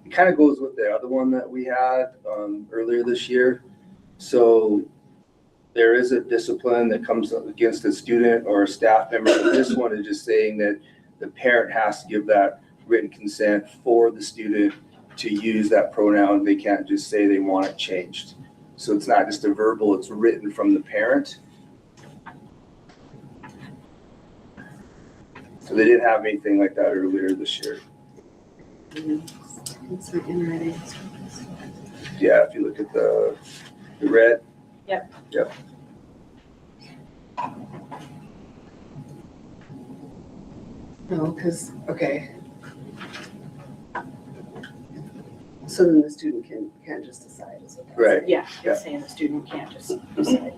it kind of goes with the other one that we had earlier this year. So there is a discipline that comes up against a student or a staff member. But this one is just saying that the parent has to give that written consent for the student to use that pronoun. They can't just say they want it changed. So it's not just a verbal, it's written from the parent. So they didn't have anything like that earlier this year. it's like in writing. Yeah, if you look at the red. Yep. Yep. No, because, okay. So then the student can't just decide, is what that's Right. saying. Yeah, it's saying the student can't just decide.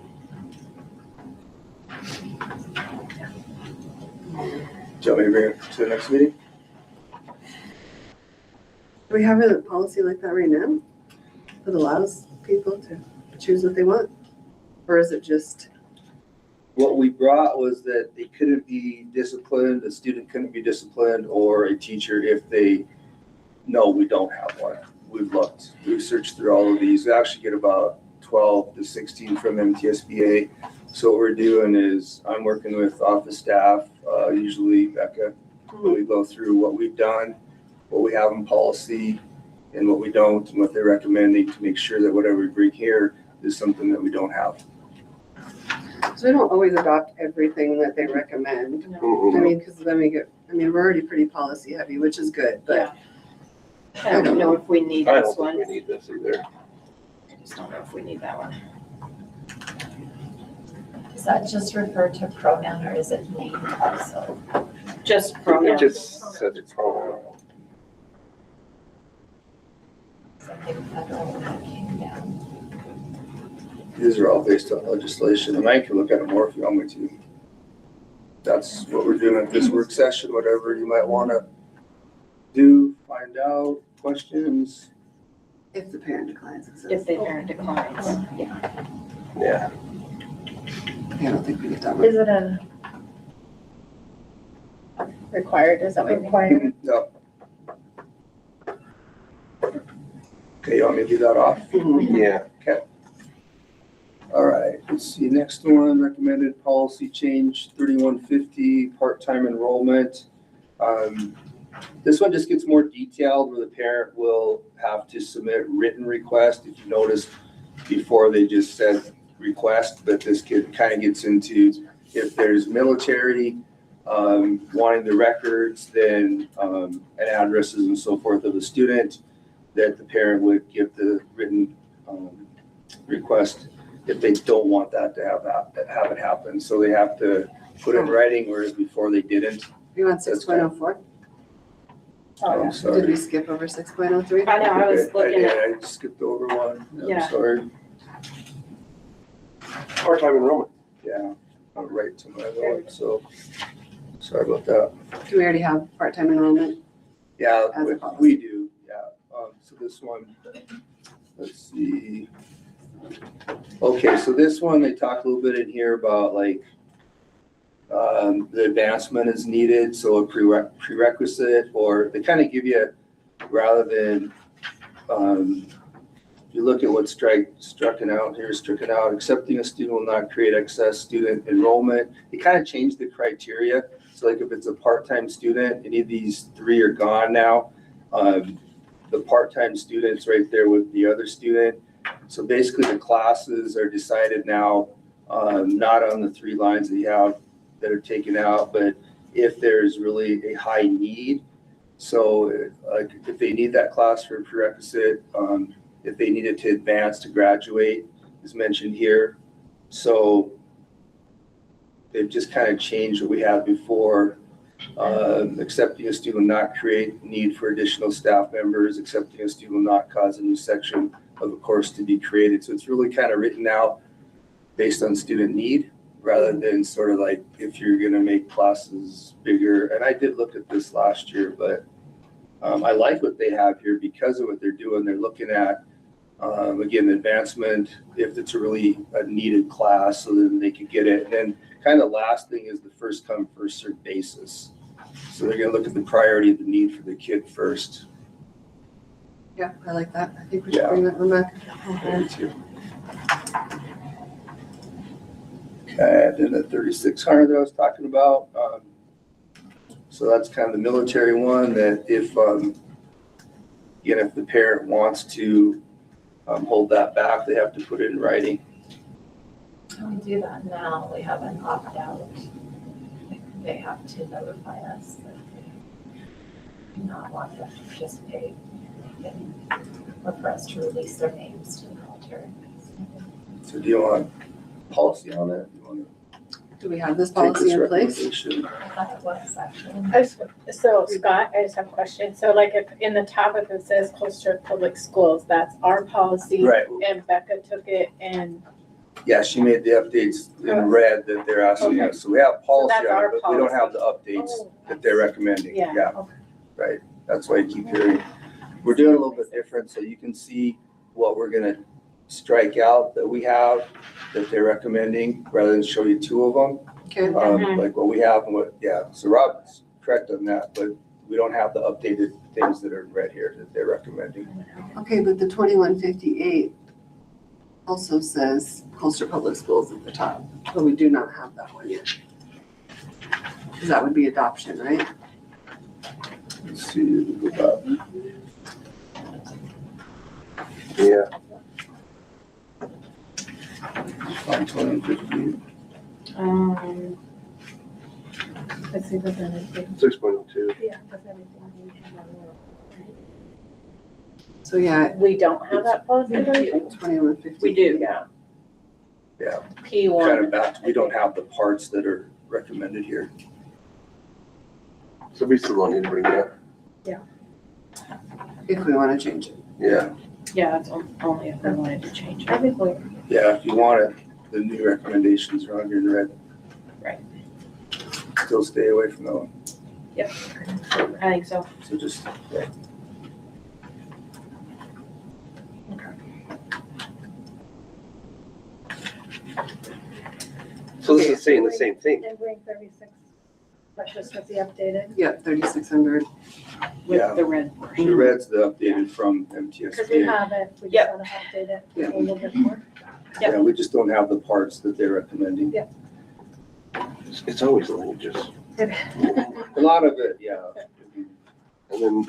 Do you want me to bring it to the next meeting? Do we have a policy like that right now that allows people to choose what they want? Or is it just, What we brought was that they couldn't be disciplined, a student couldn't be disciplined, or a teacher if they, no, we don't have one. We've looked, we've searched through all of these. We actually get about 12 to 16 from MTSBA. So what we're doing is I'm working with office staff, usually Becca. We go through what we've done, what we have in policy, and what we don't, and what they're recommending to make sure that whatever we bring here is something that we don't have. so we don't always adopt everything that they recommend. I mean, because then we get, I mean, we're already pretty policy heavy, which is good, but I don't know if we need I this don't one. think we need this either. I just don't know if we need that one. Does that just refer to pronoun or is it name also? Just It pronoun. just says it's pronoun. Something federal that came down. These are all based on legislation, and I can look at them more if you want me to. That's what we're doing at this work session, whatever you might want to do, find out, questions. if the parent declines. If the parent declines, yeah. Yeah. I don't think we get that one. Is it a required, is that what required? No. Okay, you want me to do that off? Yeah. Okay. All right, let's see, next one, recommended policy change 3150, part-time enrollment. This one just gets more detailed where the parent will have to submit written request. If you notice, before they just said request, but this kid kind of gets into if there's military, wanting the records, then, and addresses and so forth of the student, that the parent would give the written request if they don't want that to have it happen. So they have to put it in writing, whereas before they didn't. You want 6.04? Oh, I'm sorry. Did we skip over 6.03? I know, I was looking at, I skipped over one. Yeah. I'm sorry. Part-time enrollment. Yeah, I'm right to my note, so sorry about that. Do we already have part-time enrollment? Yeah, As a policy. we do, yeah. So this one, let's see. Okay, so this one, they talk a little bit in here about like, the advancement is needed, so a prerequisite, or they kind of give you, rather than, you look at what's stricken out, accepting a student will not create excess student enrollment. They kind of changed the criteria. So like if it's a part-time student, any of these three are gone now. The part-time student's right there with the other student. So basically the classes are decided now, not on the three lines that you have that are taken out, but if there's really a high need. So like if they need that class for a prerequisite, if they needed to advance to graduate is mentioned here. So they've just kind of changed what we had before. Accepting a student will not create need for additional staff members. Accepting a student will not cause a new section of a course to be created. So it's really kind of written out based on student need rather than sort of like if you're going to make classes bigger. And I did look at this last year, but I like what they have here because of what they're doing. They're looking at, again, advancement, if it's a really a needed class, so then they could get it. And then kind of last thing is the first come, first served basis. So they're going to look at the priority of the need for the kid first. Yeah, I like that. I think we should bring that one back. Me too. Okay, then the 3600 that I was talking about. So that's kind of the military one that if, again, if the parent wants to hold that back, they have to put it in writing. We do that now, we have an opt-out. They have to notify us that they do not want to participate. Or for us to release their names to the military. So do you want policy on it? Do we have this Take policy this in place? recommendation. I thought it was actually. So Scott, I just have a question. So like if in the top of it says Colstrip Public Schools, that's our policy. Right. And Becca took it and. Yeah, she made the updates in red that they're asking us. So we have policy that's on our it, but we don't policy. have the updates that they're recommending. Yeah. Right. That's why you keep hearing We're doing a little bit different, so you can see what we're gonna strike out that we have, that they're recommending, rather than show you two of them. Okay. Like what we have and what, yeah, so Rob's correct on that, but we don't have the updated things that are read here that they're recommending. Okay, but the 2158 also says Colstrip Public Schools at the top, but we do not have that one yet. Because that would be adoption, right? Let's see, we'll go back. Yeah. On 2015. Let's see, but then everything. 6.02. Yeah, but everything we have on there. So yeah, We don't have that posted, I think? 2158. We do, yeah. Yeah. P1. Kind of back, we don't have the parts that are recommended here. So we still don't need to bring it up. If we want to change it. Yeah, Yeah, that's only if we wanted to change it. I think we, yeah, if you want it, the new recommendations are on here in red. Right. Still stay away from that one, I think so. so just, yeah. So this is saying the same thing. and bring 36, that's just with the updated. Yeah, 3600. Yeah. With the red The portion. red's the updated from Because we MTSBA. have it, we just Yep. want to update it Yeah. a little bit more. Yep. Yeah, we just don't have the parts that they're recommending. It's always languages. A lot of it, yeah. And then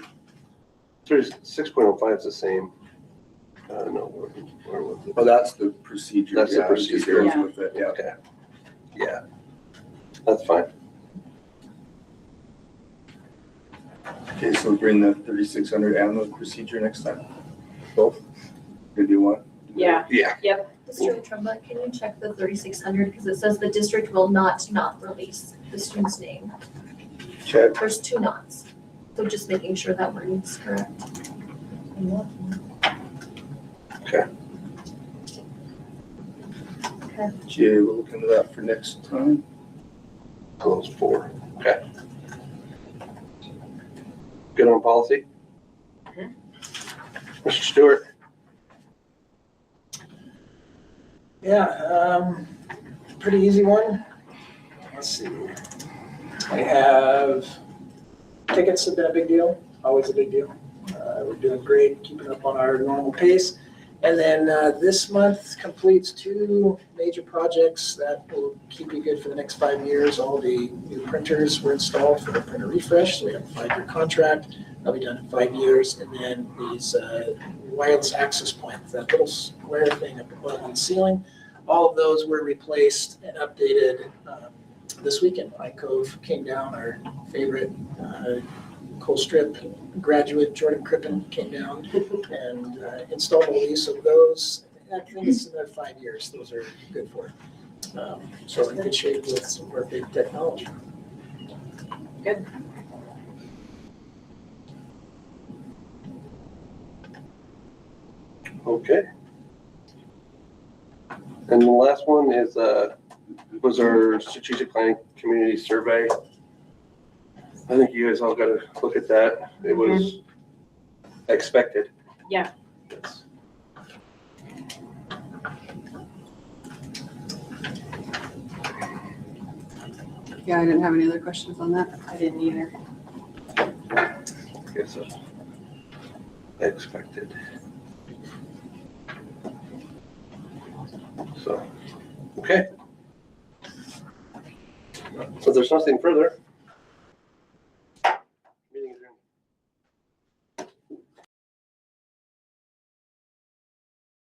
6.05 is the same. No, where was it? Well, that's the procedure. That's the yeah, it just procedure. goes with it, yeah. Okay. Yeah, that's fine. Okay, so bring the 3600 and the procedure next time. Both? Gonna do one? Yeah. Yeah. Mr. Trumbull, can you check the 3600, because it says the district will not release the student's name. Check. There's two nots, so just making sure that wording's correct. Jay, we'll look into that for next time. Close 4. Okay. Good on policy? Mr. Stewart? Yeah, pretty easy one. Let's see. We have, tickets have been a big deal, always a big deal. We're doing great, keeping up on our normal pace. And then this month completes 2 major projects that will keep you good for the next 5 years. All the new printers were installed for the printer refresh, so we have a 5-year contract. That'll be done in 5 years. And then these wireless access points, that little square thing up above on the ceiling, all of those were replaced and updated this weekend. iCove came down, our favorite Colstrip graduate, Jordan Crippen, came down and installed all these. So those, I think it's another 5 years, those are good for. So we're in good shape with some of our big technology. Good. Okay. And the last one is, was our strategic planning community survey. I think you guys all got to look at that. It was expected. Yeah. Yes. Yeah, I didn't have any other questions on that. I didn't either. Okay, so expected. So, okay. So there's nothing further.